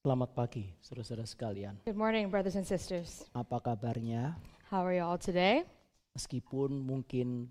Selamat pagi, saudara-saudara sekalian. Good morning, brothers and sisters. Apa kabarnya? How are you all today? Meskipun mungkin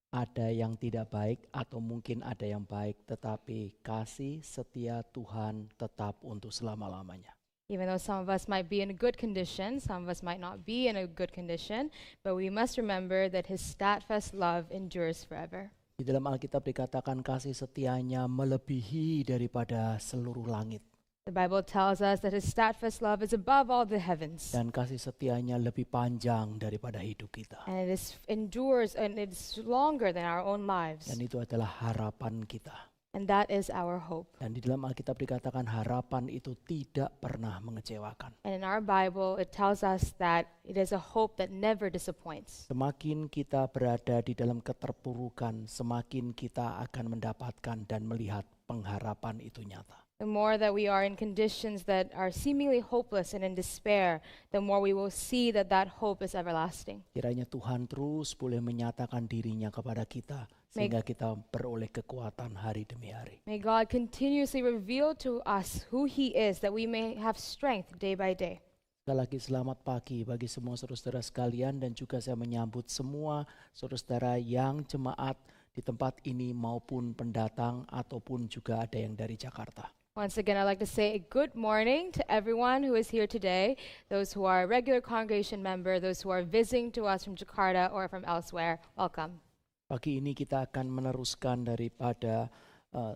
ada yang tidak baik atau mungkin ada yang baik, tetapi kasih setia Tuhan tetap untuk selama-lamanya. Even though some of us might be in a good condition, some of us might not be in a good condition, but we must remember that His steadfast love endures forever. Di dalam Alkitab dikatakan kasih setianya melebihi daripada seluruh langit. The Bible tells us that His steadfast love is above all the heavens, Dan kasih setianya lebih panjang daripada hidup kita. and it endures and it's longer than our own lives, Dan itu adalah harapan kita. and that is our hope. Dan di dalam Alkitab dikatakan harapan itu tidak pernah mengecewakan. And in our Bible, it tells us that it is a hope that never disappoints. Semakin kita berada di dalam keterpurukan, semakin kita akan mendapatkan dan melihat pengharapan itu nyata. The more that we are in conditions that are seemingly hopeless and in despair, the more we will see that that hope is everlasting. Kiranya Tuhan terus boleh menyatakan dirinya kepada kita, sehingga kita beroleh kekuatan hari demi hari. May God continuously reveal to us who He is, that we may have strength day by day. Sekali lagi selamat pagi bagi semua saudara-saudara sekalian, dan juga saya menyambut semua saudara-saudara yang jemaat di tempat ini maupun pendatang ataupun juga ada yang dari Jakarta. Once again, I'd like to say a good morning to everyone who is here today, those who are a regular congregation member, those who are visiting to us from Jakarta or from elsewhere. Welcome. Pagi ini kita akan meneruskan daripada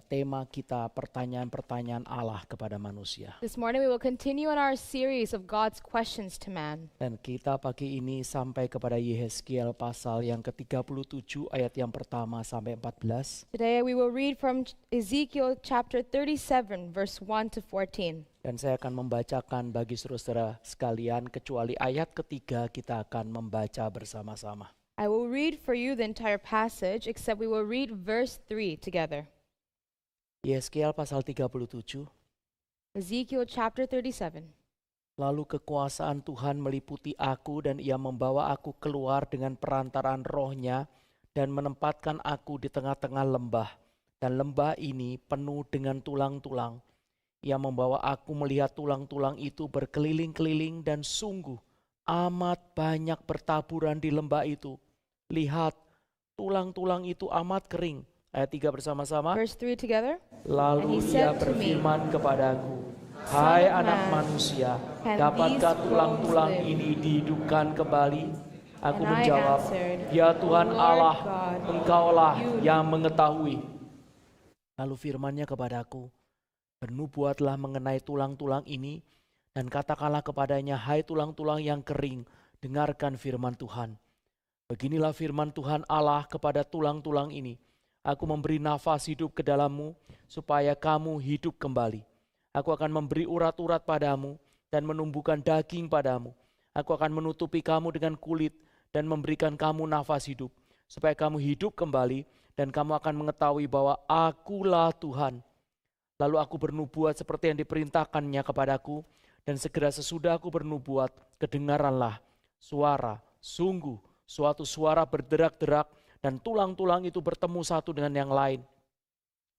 tema kita, pertanyaan-pertanyaan Allah kepada manusia. This morning we will continue on our series of God's questions to man. Dan kita pagi ini sampai kepada Yehezkiel pasal yang ke-37 ayat yang pertama sampai 14. Today we will read from Ezekiel chapter 37, verse 1 to 14. Dan saya akan membacakan bagi saudara-saudara sekalian, kecuali ayat ketiga kita akan membaca bersama-sama. I will read for you the entire passage, except we will read verse 3 together. Yehezkiel pasal 37. Ezekiel chapter 37. Lalu kekuasaan Tuhan meliputi aku, dan Ia membawa aku keluar dengan perantaraan Roh-Nya dan menempatkan aku di tengah-tengah lembah. Dan lembah ini penuh dengan tulang-tulang. Ia membawa aku melihat tulang-tulang itu berkeliling-keliling, dan sungguh amat banyak bertaburan di lembah itu. Lihat, tulang-tulang itu amat kering. Ayat 3 bersama-sama. Verse 3 together. Lalu And he Ia said to me, berfirman kepadaku, Son hai of anak man, manusia, can dapatkah these tulang-tulang bones live? ini dihidupkan kembali? Aku And I menjawab, answered, ya Tuhan Lord Allah, God, Engkaulah you yang mengetahui. Lalu firman-Nya kepadaku, bernubuatlah mengenai tulang-tulang ini, dan katakanlah kepadanya, hai tulang-tulang yang kering, dengarkan firman Tuhan. Beginilah firman Tuhan Allah kepada tulang-tulang ini. Aku memberi nafas hidup ke dalammu, supaya kamu hidup kembali. Aku akan memberi urat-urat padamu, dan menumbuhkan daging padamu. Aku akan menutupi kamu dengan kulit, dan memberikan kamu nafas hidup, supaya kamu hidup kembali, dan kamu akan mengetahui bahwa Akulah Tuhan. Lalu aku bernubuat seperti yang diperintahkannya kepadaku, dan segera sesudah aku bernubuat, kedengaranlah suara, sungguh suatu suara berderak-derak, dan tulang-tulang itu bertemu satu dengan yang lain.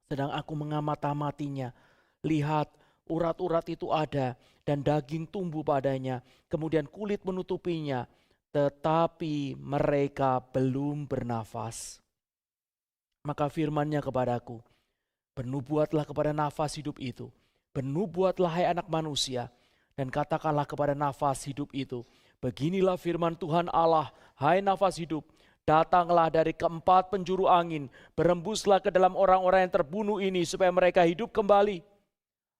Sedang aku mengamat-amatinya, lihat urat-urat itu ada, dan daging tumbuh padanya, kemudian kulit menutupinya, tetapi mereka belum bernafas. Maka firman-Nya kepadaku, bernubuatlah kepada nafas hidup itu, bernubuatlah hai anak manusia, dan katakanlah kepada nafas hidup itu, beginilah firman Tuhan Allah, hai nafas hidup, datanglah dari keempat penjuru angin, berembuslah ke dalam orang-orang yang terbunuh ini, supaya mereka hidup kembali.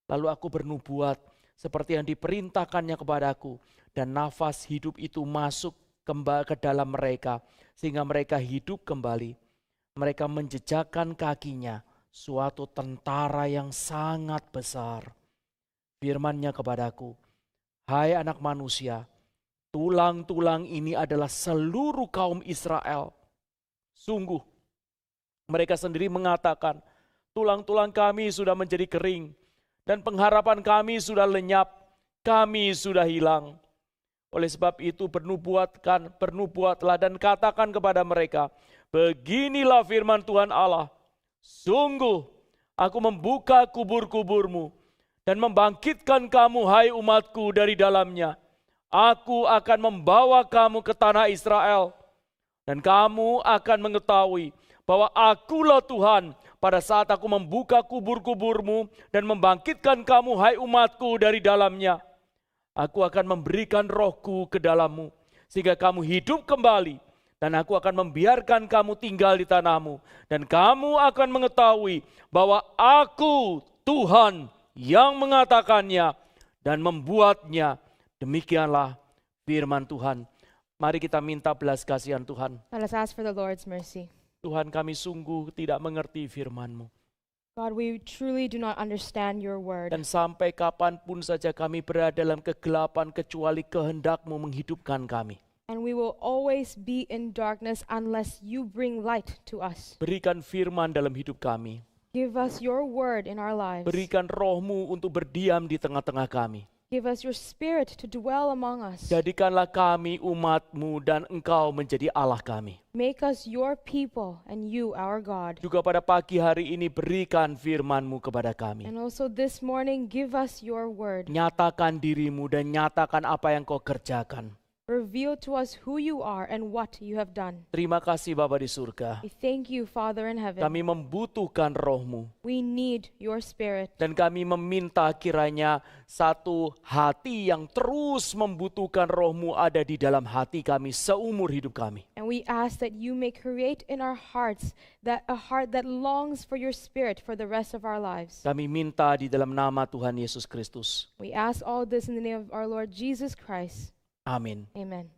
Lalu aku bernubuat seperti yang diperintahkannya kepadaku, dan nafas hidup itu masuk kembali ke dalam mereka, sehingga mereka hidup kembali. Mereka menjejakkan kakinya, suatu tentara yang sangat besar. Firman-Nya kepadaku, hai anak manusia, tulang-tulang ini adalah seluruh kaum Israel. Sungguh, mereka sendiri mengatakan, tulang-tulang kami sudah menjadi kering, dan pengharapan kami sudah lenyap, kami sudah hilang. Oleh sebab itu bernubuatlah dan katakan kepada mereka, beginilah firman Tuhan Allah, sungguh aku membuka kubur-kuburmu, dan membangkitkan kamu, hai umatku, dari dalamnya. Aku akan membawa kamu ke tanah Israel, dan kamu akan mengetahui bahwa akulah Tuhan pada saat aku membuka kubur-kuburmu dan membangkitkan kamu, hai umatku, dari dalamnya. Aku akan memberikan rohku ke dalammu, sehingga kamu hidup kembali. Dan aku akan membiarkan kamu tinggal di tanahmu. Dan kamu akan mengetahui bahwa aku Tuhan yang mengatakannya dan membuatnya. Demikianlah firman Tuhan. Mari kita minta belas kasihan Tuhan. Let us ask for the Lord's mercy. Tuhan, kami sungguh tidak mengerti firman-Mu. God, we truly do not understand your word. Dan sampai kapanpun saja kami berada dalam kegelapan kecuali kehendak-Mu menghidupkan kami. And we will always be in darkness unless you bring light to us. Berikan firman dalam hidup kami. Give us your word in our lives. Berikan roh-Mu untuk berdiam di tengah-tengah kami. Give us your spirit to dwell among us. Jadikanlah kami umat-Mu dan Engkau menjadi Allah kami. Make us your people and you our God. Juga pada pagi hari ini berikan firman-Mu kepada kami. And also this morning, give us your word. Nyatakan diri-Mu dan nyatakan apa yang Kau kerjakan. Reveal to us who you are and what you have done. Terima kasih Bapa di surga. We thank you, Father in heaven. Kami membutuhkan roh-Mu. We need your spirit. Dan kami meminta kiranya satu hati yang terus membutuhkan roh-Mu ada di dalam hati kami seumur hidup kami. And we ask that you may create in our hearts that a heart that longs for your spirit for the rest of our lives. Kami minta di dalam nama Tuhan Yesus Kristus. We ask all this in the name of our Lord Jesus Christ. Amin. Amen.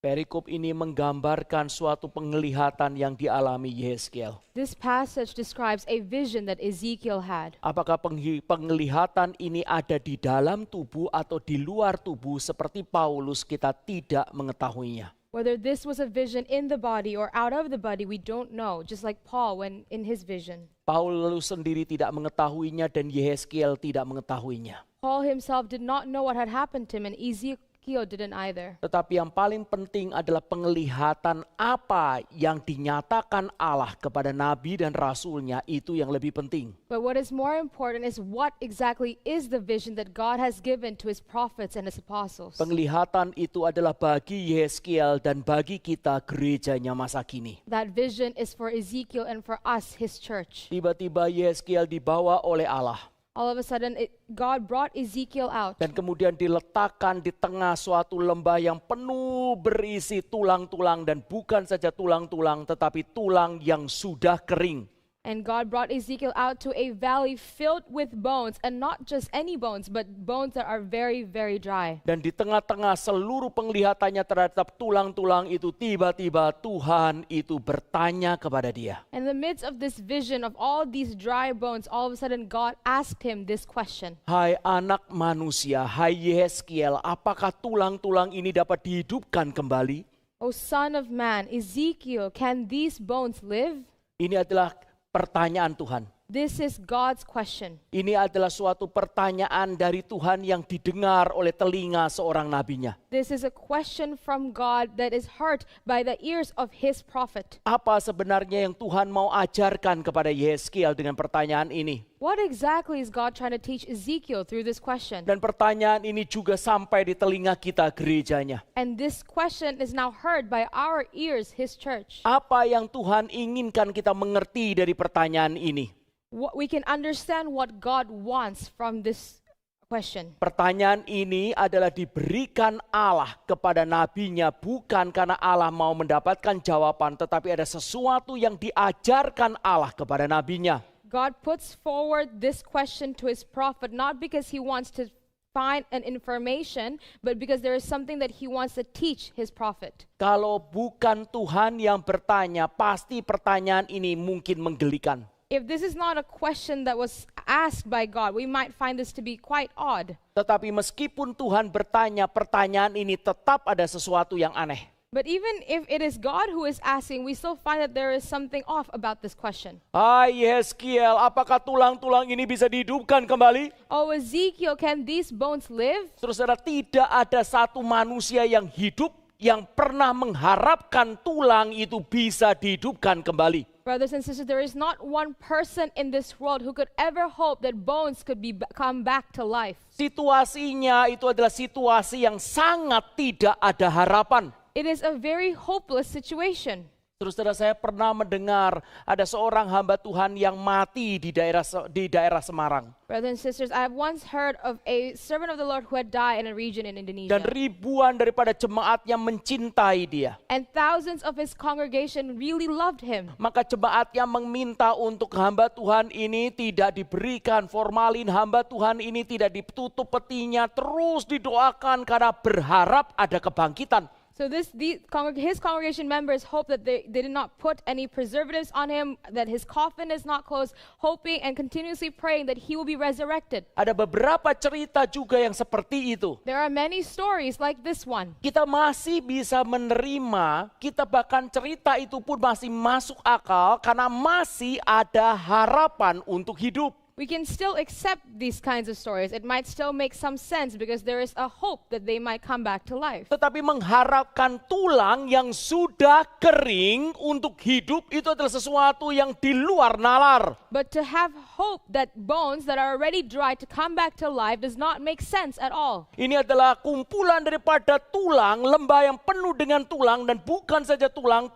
Perikop ini menggambarkan suatu penglihatan yang dialami Yehezkiel. This passage describes a vision that Ezekiel had. Apakah penglihatan ini ada di dalam tubuh atau di luar tubuh seperti Paulus, kita tidak mengetahuinya. Whether this was a vision in the body or out of the body, we don't know, just like Paul when in his vision. Paulus sendiri tidak mengetahuinya dan Yehezkiel tidak mengetahuinya. Paul himself did not know what had happened to him, and Ezekiel didn't either. Tetapi yang paling penting adalah penglihatan apa yang dinyatakan Allah kepada nabi dan rasulnya, itu yang lebih penting. But what is more important is what exactly is the vision that God has given to his prophets and his apostles. Penglihatan itu adalah bagi Yehezkiel dan bagi kita gerejanya masa kini. That vision is for Ezekiel and for us, his church. Tiba-tiba Yehezkiel dibawa oleh Allah. All of a sudden, God brought Ezekiel out. Dan kemudian diletakkan di tengah suatu lembah yang penuh berisi tulang-tulang, dan bukan saja tulang-tulang tetapi tulang yang sudah kering. And God brought Ezekiel out to a valley filled with bones, and not just any bones, but bones that are very, very dry. Dan di tengah-tengah seluruh penglihatannya terhadap tulang-tulang itu, tiba-tiba Tuhan itu bertanya kepada dia. In the midst of this vision of all these dry bones, all of a sudden God asked him this question. Hai anak manusia, hai Yehezkiel, apakah tulang-tulang ini dapat dihidupkan kembali? O son of man, Ezekiel, can these bones live? Ini adalah pertanyaan Tuhan. This is God's question. Ini adalah suatu pertanyaan dari Tuhan yang didengar oleh telinga seorang nabinya. This is a question from God that is heard by the ears of his prophet. Apa sebenarnya yang Tuhan mau ajarkan kepada Yehezkiel dengan pertanyaan ini? What exactly is God trying to teach Ezekiel through this question? Dan pertanyaan ini juga sampai di telinga kita gerejanya. And this question is now heard by our ears, his church. Apa yang Tuhan inginkan kita mengerti dari pertanyaan ini? We can understand what God wants from this question. Pertanyaan ini adalah diberikan Allah kepada nabinya, bukan karena Allah mau mendapatkan jawaban, tetapi ada sesuatu yang diajarkan Allah kepada nabinya. God puts forward this question to his prophet not because he wants to find an information, but because there is something that he wants to teach his prophet. Kalau bukan Tuhan yang bertanya, pasti pertanyaan ini mungkin menggelikan. If this is not a question that was asked by God, we might find this to be quite odd. Tetapi meskipun Tuhan bertanya, pertanyaan ini tetap ada sesuatu yang aneh. But even if it is God who is asking, we still find that there is something off about this question. Hai Yehezkiel, apakah tulang-tulang ini bisa dihidupkan kembali? Oh Ezekiel, can these bones live? Saudara, tidak ada satu manusia yang hidup yang pernah mengharapkan tulang itu bisa dihidupkan kembali. Brothers and sisters, there is not one person in this world who could ever hope that bones could come back to life. Situasinya itu adalah situasi yang sangat tidak ada harapan. It is a very hopeless situation. Saudara, saya pernah mendengar ada seorang hamba Tuhan yang mati di daerah Semarang. Brothers and sisters, I have once heard of a servant of the Lord who had died in a region in Indonesia. Dan ribuan daripada jemaatnya mencintai dia. And thousands of his congregation really loved him. Maka jemaatnya meminta untuk hamba Tuhan ini tidak diberikan formalin, hamba Tuhan ini tidak ditutup petinya, terus didoakan karena berharap ada kebangkitan. So his congregation members hope that they did not put any preservatives on him, that his coffin is not closed, hoping and continuously praying that he will be resurrected. Ada beberapa cerita juga yang seperti itu. There are many stories like this one. Kita masih bisa menerima, kita bahkan cerita itu pun masih masuk akal karena masih ada harapan untuk hidup. We can still accept these kinds of stories. It might still make some sense because there is a hope that they might come back to life. Tetapi mengharapkan tulang yang sudah kering untuk hidup itu adalah sesuatu yang di luar nalar. But to have hope that bones that are already dry to come back to life does not make sense at all. Ini adalah kumpulan daripada tulang, lembah yang penuh dengan tulang, dan bukan saja tulang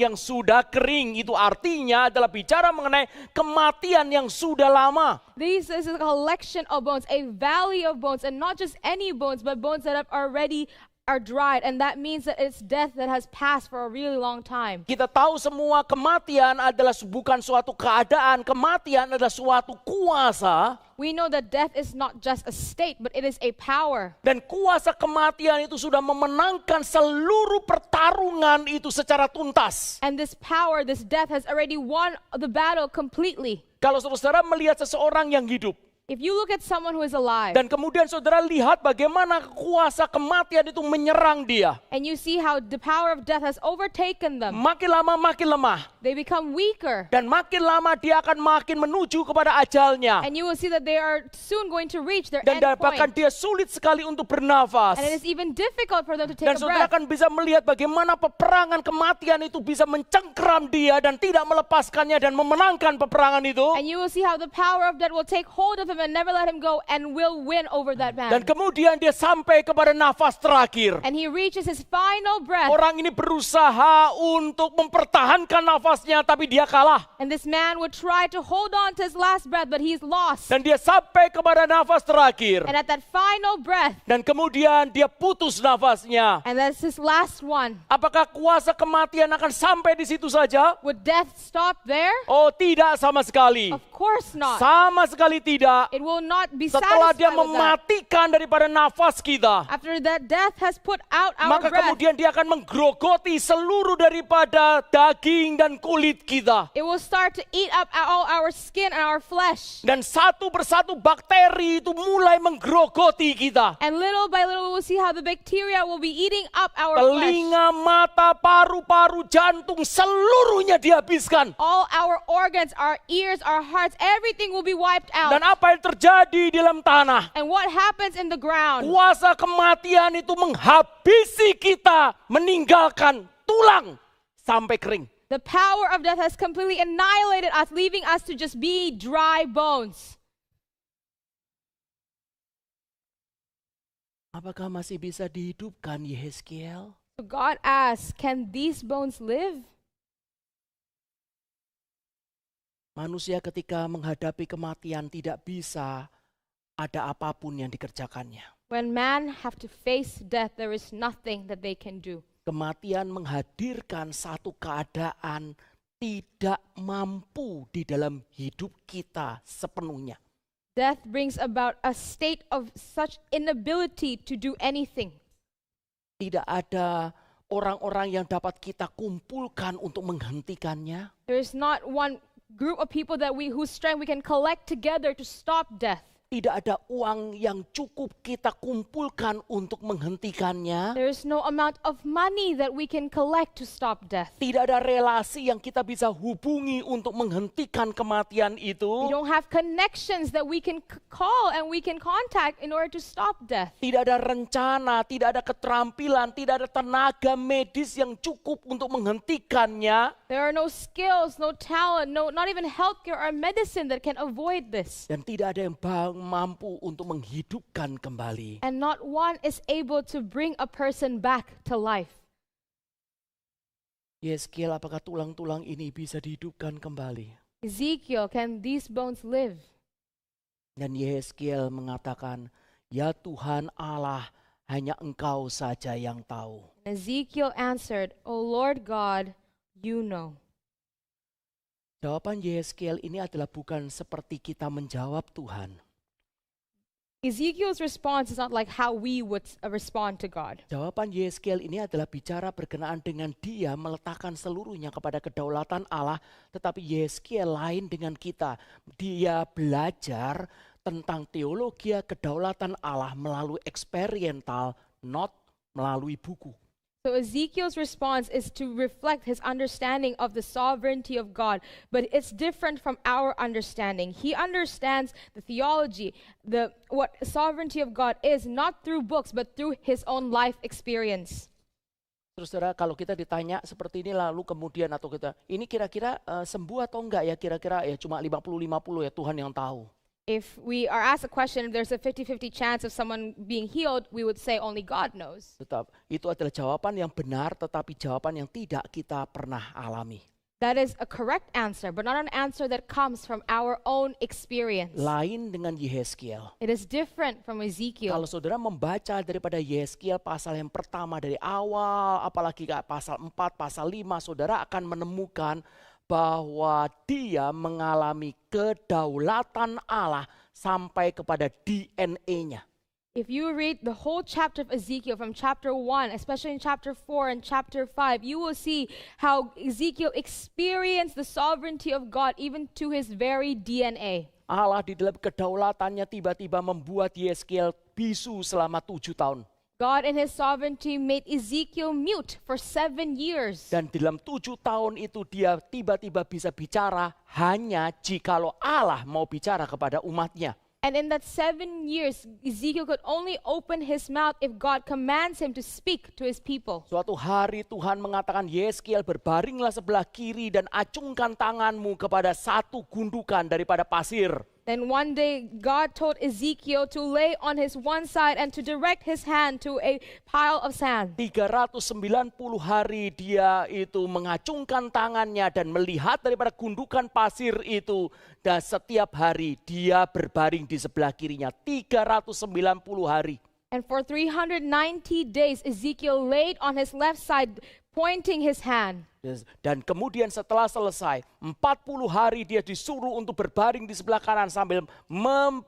yang sudah kering. Itu artinya adalah bicara mengenai kematian yang sudah lama. This is a collection of bones, a valley of bones, and not just any bones, but bones that are dried, and that means that it's death that has passed for a really long time. Kita tahu semua kematian adalah bukan suatu keadaan, kematian adalah suatu kuasa. We know that death is not just a state, but it is a power. Dan kuasa kematian itu sudah memenangkan seluruh pertarungan itu secara tuntas. And this power, this death has already won the battle completely. Kalau saudara melihat seseorang yang hidup, if you look at someone who is alive, dan kemudian saudara lihat bagaimana kuasa kematian itu menyerang dia, and you see how the power of death has overtaken them, makin lama makin lemah, they become weaker. dan makin lama dia akan makin menuju kepada ajalnya. And you will see that they are soon going to reach their Dan end bahkan point. dia sulit sekali untuk bernafas. And it is even difficult for them to take Dan a saudara breath. akan bisa melihat bagaimana peperangan kematian itu bisa mencengkeram dia dan tidak melepaskannya dan memenangkan peperangan itu. And you will see how the power of death will take hold of him and never let him go and will win over that Dan man. kemudian dia sampai kepada nafas terakhir. And he reaches his final breath. Orang ini berusaha untuk mempertahankan nafasnya, tapi dia kalah. And this man would try to hold on to his last breath, but he's lost. Dan dia sampai kepada nafas terakhir. And at that final breath, Dan kemudian dia putus nafasnya. and that's his last one, Apakah kuasa kematian akan sampai di situ saja? would death stop there? Oh, tidak sama sekali. Of course not. Sama sekali tidak. It will not be Setelah dia satisfied with that. mematikan daripada nafas kita, After that death has put out our maka breath, kemudian dia akan menggerogoti seluruh daripada daging dan kulit kita. it will start to eat up all our skin and our flesh. Dan satu persatu bakteri itu mulai menggerogoti kita. And little by little we will see how the bacteria will be eating up our flesh. Telinga, mata, paru-paru, jantung, seluruhnya dihabiskan. All our organs, our ears, our hearts, everything will be wiped out. Dan apa yang terjadi di dalam tanah? And what happens in the ground? Kuasa kematian itu menghabisi kita, meninggalkan tulang sampai kering. The power of death has completely annihilated us, leaving us to just be dry bones. Apakah masih bisa dihidupkan Yehezkiel? So God asks, can these bones live? Manusia ketika menghadapi kematian tidak bisa ada apapun yang dikerjakannya. When man have to face death, there is nothing that they can do. Kematian menghadirkan satu keadaan tidak mampu di dalam hidup kita sepenuhnya. Death brings about a state of such inability to do anything. Tidak ada orang-orang yang dapat kita kumpulkan untuk menghentikannya. There is not one group of people that whose strength we can collect together to stop death. tidak ada uang yang cukup kita kumpulkan untuk menghentikannya. There is no amount of money that we can collect to stop death. Tidak ada relasi yang kita bisa hubungi untuk menghentikan kematian We itu. don't have connections that we can call and we can contact in order to stop death. Tidak ada rencana, tidak ada keterampilan, tidak ada tenaga medis yang cukup untuk menghentikannya. There are no skills, no talent, not even healthcare or medicine that can avoid this. Dan tidak ada yang mampu untuk menghidupkan kembali. And not one is able to bring a person back to life. Yeskiel, apakah tulang-tulang ini bisa dihidupkan kembali? Ezekiel, can these bones live? Dan Yeskiel mengatakan, ya Tuhan Allah, hanya Engkau saja yang tahu. And Ezekiel answered, O Lord God, you know. Jawaban Yeskiel ini adalah bukan seperti kita menjawab Tuhan. Ezekiel's response is not like how we would respond to God. Jawaban Yeskiel ini adalah bicara berkenaan dengan dia meletakkan seluruhnya kepada kedaulatan Allah. Tetapi Yeskiel lain dengan kita. Dia belajar tentang teologi kedaulatan Allah melalui eksperiental, not melalui buku. So Ezekiel's response is to reflect his understanding of the sovereignty of God, but it's different from our understanding. He understands the theology, what sovereignty of God is, not through books, but through his own life experience. Terus saudara, kalau kita ditanya seperti ini lalu kemudian atau kita, ini kira-kira sembuh atau enggak ya, kira-kira ya cuma 50-50 ya, Tuhan yang tahu. If we are asked a question, if there's a 50-50 chance of someone being healed, we would say only God knows. Tetap, itu adalah jawaban yang benar tetapi jawaban yang tidak kita pernah alami. That is a correct answer, but not an answer that comes from our own experience. Lain dengan Yeskiel. It is different from Ezekiel. Kalau saudara membaca daripada Yeskiel pasal yang pertama dari awal, apalagi pasal 4, pasal 5, saudara akan menemukan bahwa dia mengalami kedaulatan Allah sampai kepada DNA-nya. If you read the whole chapter of Ezekiel from chapter 1, especially in chapter 4 and chapter 5, you will see how Ezekiel experienced the sovereignty of God even to his very DNA. Allah di dalam kedaulatannya tiba-tiba membuat Yeskiel bisu selama 7 tahun. God in his sovereignty made Ezekiel mute for 7 years. Dan dalam 7 tahun itu dia tiba-tiba bisa bicara hanya jikalau Allah mau bicara kepada umatnya. And in that 7 years, Ezekiel could only open his mouth if God commands him to speak to his people. Suatu hari Tuhan mengatakan, Yeskiel berbaringlah sebelah kiri dan acungkan tanganmu kepada satu gundukan daripada pasir. Then one day God told Ezekiel to lay on his one side and to direct his hand to a pile of sand. 390 hari dia itu mengacungkan tangannya dan melihat daripada gundukan pasir itu. Dan setiap hari dia berbaring di sebelah kirinya. 390 hari. And for 390 days Ezekiel laid on his left side pointing his hand. Dan kemudian setelah selesai 40 hari dia disuruh untuk berbaring di sebelah kanan sambil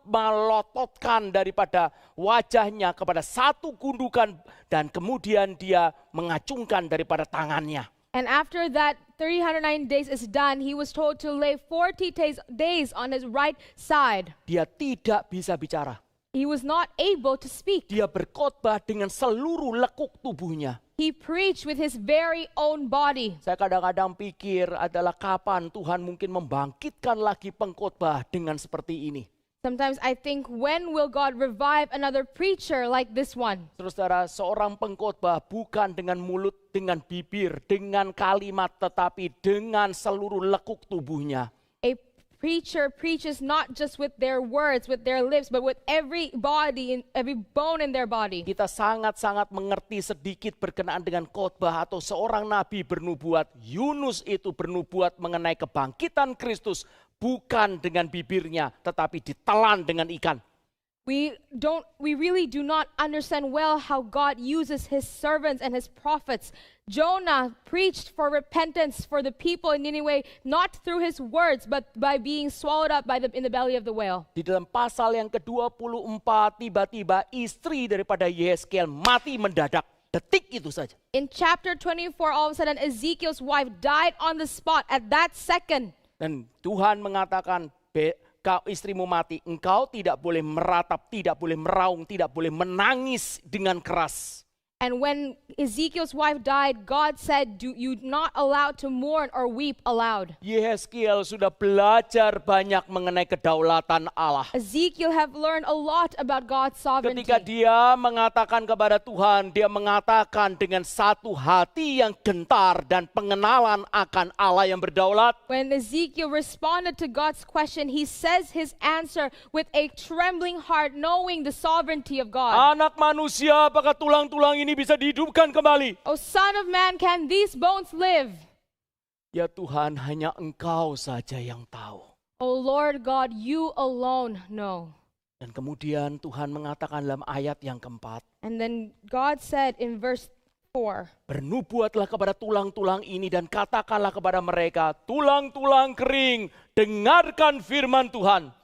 melototkan daripada wajahnya kepada satu gundukan dan kemudian dia mengacungkan daripada tangannya. And after that 309 days is done, he was told to lay 40 days on his right side. Dia tidak bisa bicara. He was not able to speak. Dia berkhotbah dengan seluruh lekuk tubuhnya. He preached with his very own body. Saya kadang-kadang pikir adalah kapan Tuhan mungkin membangkitkan lagi pengkhotbah dengan seperti ini. Sometimes I think, when will God revive another preacher like this one? Saudara, seorang pengkhotbah bukan dengan mulut, dengan bibir, dengan kalimat, tetapi dengan seluruh lekuk tubuhnya. A preacher preaches not just with their words, with their lips, but with every body, every bone in their body. Kita sangat-sangat mengerti sedikit berkenaan dengan khotbah atau seorang nabi bernubuat. Yunus itu bernubuat mengenai kebangkitan Kristus bukan dengan bibirnya, tetapi ditelan dengan ikan. We really do not understand well how God uses his servants and his prophets. Jonah preached for repentance for the people in Nineveh, not through his words, but by being swallowed up in the belly of the whale. Di dalam pasal yang ke-24, tiba-tiba istri daripada Yeskiel mati mendadak. Detik itu saja. In chapter 24, all of a sudden Ezekiel's wife died on the spot at that second. Dan Tuhan mengatakan, istrimu mati, engkau tidak boleh meratap, tidak boleh meraung, tidak boleh menangis dengan keras. And when Ezekiel's wife died, God said, you're not allowed to mourn or weep aloud. Yehezkiel sudah belajar banyak mengenai kedaulatan Allah. Ezekiel have learned a lot about God's sovereignty. Ketika dia mengatakan kepada Tuhan, dia mengatakan dengan satu hati yang gentar dan pengenalan akan Allah yang berdaulat. When Ezekiel responded to God's question, he says his answer with a trembling heart, knowing the sovereignty of God. Anak manusia, apakah tulang-tulang ini bisa dihidupkan kembali? O Son of Man, can these bones live? Ya Tuhan, hanya Engkau saja yang tahu. O Lord God, you alone know. Dan kemudian Tuhan mengatakan dalam ayat yang keempat, And then God said in verse 4, bernubuatlah kepada tulang-tulang ini dan katakanlah kepada mereka, tulang-tulang kering, dengarkan firman Tuhan.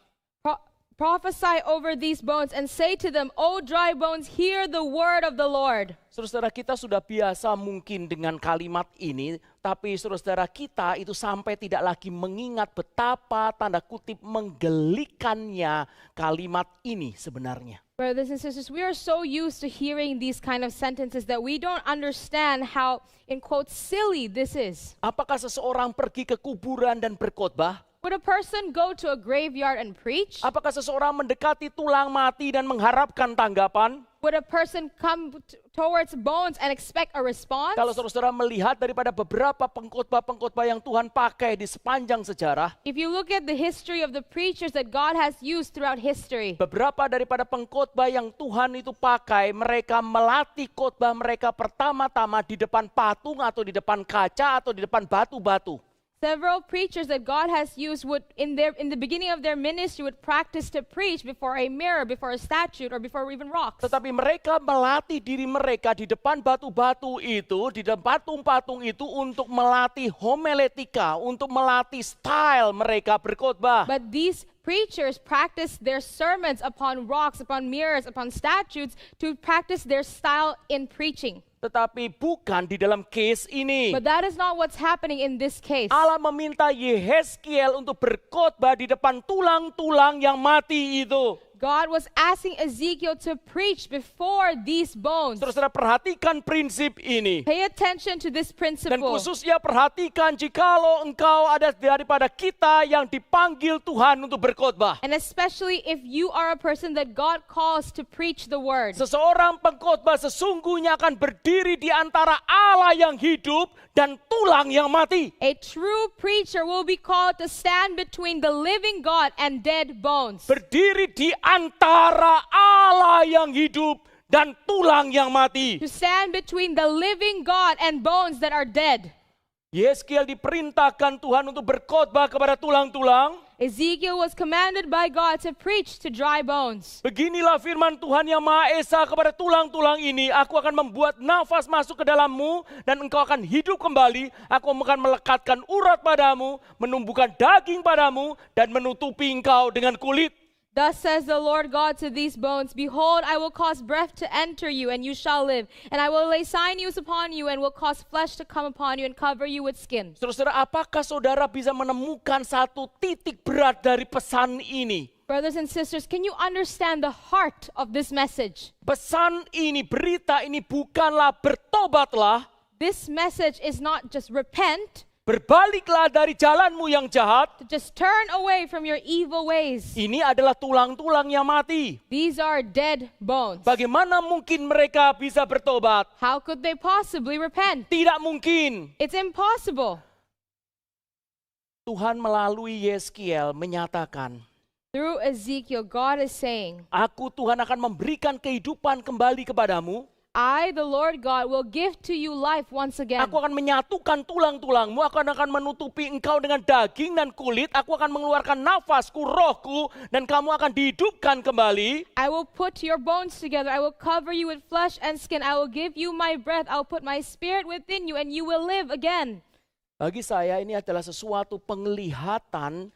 prophesy over these bones and say to them, O dry bones, hear the word of the Lord. Saudara kita sudah biasa mungkin dengan kalimat ini, tapi saudara kita itu sampai tidak lagi mengingat betapa tanda kutip menggelikannya kalimat ini sebenarnya. Brothers and sisters, we are so used to hearing these kind of sentences that we don't understand how, in quotes, silly this is. Apakah seseorang pergi ke kuburan dan berkhotbah? Would a person go to a graveyard and preach? Apakah seseorang mendekati tulang mati dan mengharapkan tanggapan? Would a person come towards bones and expect a response? Kalau saudara melihat daripada beberapa pengkhotbah-pengkhotbah yang Tuhan pakai di sepanjang sejarah, If you look at the history of the preachers that God has used throughout history, beberapa daripada pengkhotbah yang Tuhan itu pakai, mereka melatih khotbah mereka pertama-tama di depan patung atau di depan kaca atau di depan batu-batu. several preachers that God has used would, in the beginning of their ministry, would practice to preach before a mirror, before a statue, or before even rocks. Tetapi mereka melatih diri mereka di depan batu-batu itu, di depan patung-patung itu untuk melatih homiletika, untuk melatih style mereka berkhotbah. But these preachers practice their sermons upon rocks, upon mirrors, upon statues to practice their style in preaching. Tetapi bukan di dalam case ini. But that is not what's happening in this case. Allah meminta Yehezkiel untuk berkhotbah di depan tulang-tulang yang mati itu. God was asking Ezekiel to preach before these bones. Saudara perhatikan prinsip ini. Pay attention to this Dan principle. khususnya perhatikan jikalau engkau ada daripada kita yang dipanggil Tuhan untuk berkhotbah. And especially if you are a person that God calls to preach the word. Seseorang pengkhotbah sesungguhnya akan berdiri di antara Allah yang hidup dan tulang yang mati. A true preacher will be called to stand between the living God and dead bones. Berdiri di antara Allah yang hidup dan tulang yang mati. To stand between the living God and bones that are dead. Yehezkiel diperintahkan Tuhan untuk berkhotbah kepada tulang-tulang. Ezekiel was commanded by God to preach to dry bones. Beginilah firman Tuhan yang Maha Esa kepada tulang-tulang ini. Aku akan membuat nafas masuk ke dalammu dan engkau akan hidup kembali. Aku akan melekatkan urat padamu, menumbuhkan daging padamu dan menutupi engkau dengan kulit. Thus says the Lord God to these bones, Behold, I will cause breath to enter you, and you shall live. And I will lay sinews upon you, and will cause flesh to come upon you, and cover you with skin. Saudara, apakah saudara bisa menemukan satu titik berat dari pesan ini? Brothers and sisters, can you understand the heart of this message? Pesan ini, berita ini bukanlah bertobatlah, This message is not just repent, berbaliklah dari jalanmu yang jahat. to just turn away from your evil ways. Ini adalah tulang-tulang yang mati. These are dead bones. Bagaimana mungkin mereka bisa bertobat? How could they possibly repent? Tidak mungkin. It's impossible. Tuhan melalui Yehezkiel menyatakan, Through Ezekiel, God is saying, Aku Tuhan akan memberikan kehidupan kembali kepadamu. I, the Lord God, will give to you life once again. Aku akan menyatukan tulang-tulangmu, aku akan menutupi engkau dengan daging dan kulit, aku akan mengeluarkan nafasku, rohku, dan kamu akan dihidupkan kembali. I will put your bones together. I will cover you with flesh and skin. I will give you my breath. I will put my spirit within you, and you will live again. Bagi saya ini adalah sesuatu penglihatan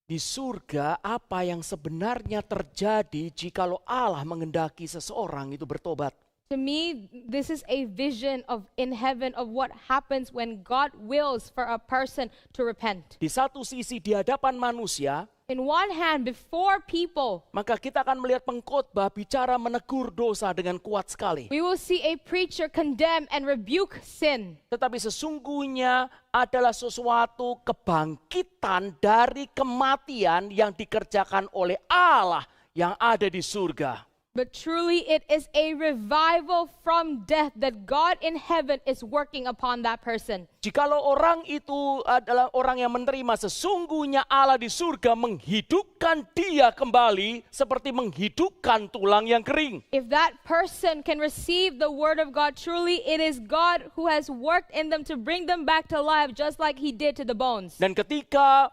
di surga apa yang sebenarnya terjadi jikalau Allah mengendaki seseorang itu bertobat. To me, this is a vision of in heaven of what happens when God wills for a person to repent. Di satu sisi di hadapan manusia, In one hand, before people, maka kita akan melihat pengkhotbah bicara menegur dosa dengan kuat sekali. we will see a preacher condemn and rebuke sin. Tetapi sesungguhnya adalah sesuatu kebangkitan dari kematian yang dikerjakan oleh Allah yang ada di surga. But truly it is a revival from death that God in heaven is working upon that person. Jikalau orang itu adalah orang yang menerima, sesungguhnya Allah di surga menghidupkan dia kembali seperti menghidupkan tulang yang kering. If that person can receive the word of God, truly it is God who has worked in them to bring them back to life just like he did to the bones. Dan ketika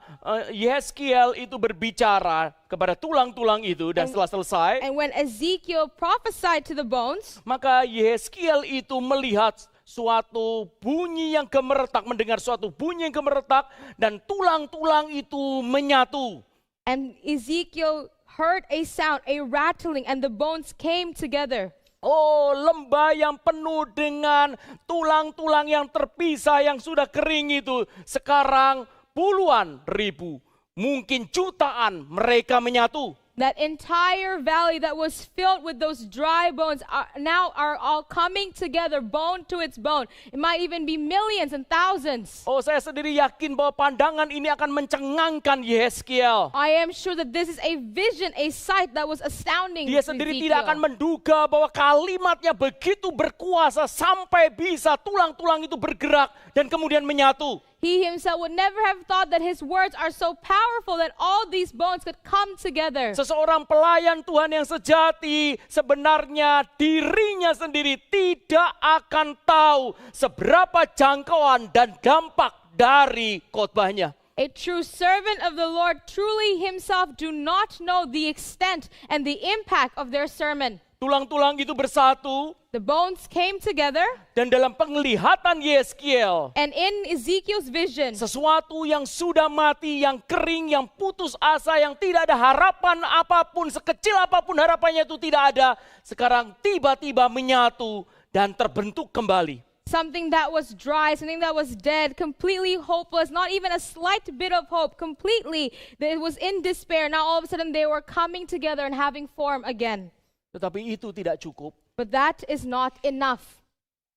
Yeskiel itu berbicara kepada tulang-tulang itu dan setelah selesai, And when Ezekiel prophesied to the bones, maka Yeskiel itu melihat suatu bunyi yang gemeretak, mendengar suatu bunyi yang gemeretak, dan tulang-tulang itu menyatu. and Ezekiel heard a sound, a rattling, and the bones came together. Oh, lembah yang penuh dengan tulang-tulang yang terpisah yang sudah kering itu, sekarang puluhan ribu, mungkin jutaan mereka menyatu. That entire valley that was filled with those dry bones now are all coming together, bone to its bone. It might even be millions and thousands. Oh, saya sendiri yakin bahwa pandangan ini akan mencengangkan Yeskiel. I am sure that this is a vision, a sight that was astounding Dia to sendiri tidak akan Ezekiel. menduga bahwa kalimatnya begitu berkuasa sampai bisa tulang-tulang itu bergerak dan kemudian menyatu. He himself would never have thought that his words are so powerful that all these bones could come together. Seseorang pelayan Tuhan yang sejati sebenarnya dirinya sendiri tidak akan tahu seberapa jangkauan dan dampak dari khotbahnya. A true servant of the Lord truly himself do not know the extent and the impact of their sermon. Tulang-tulang itu bersatu The bones came together, dan dalam penglihatan Yeskiel, and in Ezekiel's vision, sesuatu yang sudah mati, yang kering, yang putus asa, yang tidak ada harapan apapun, sekecil apapun harapannya itu tidak ada, sekarang tiba-tiba menyatu dan terbentuk kembali. something that was dry, something that was dead, completely hopeless, not even a slight bit of hope, completely, that it was in despair. Now all of a sudden they were coming together and having form again. Tetapi itu tidak cukup, But that is not enough.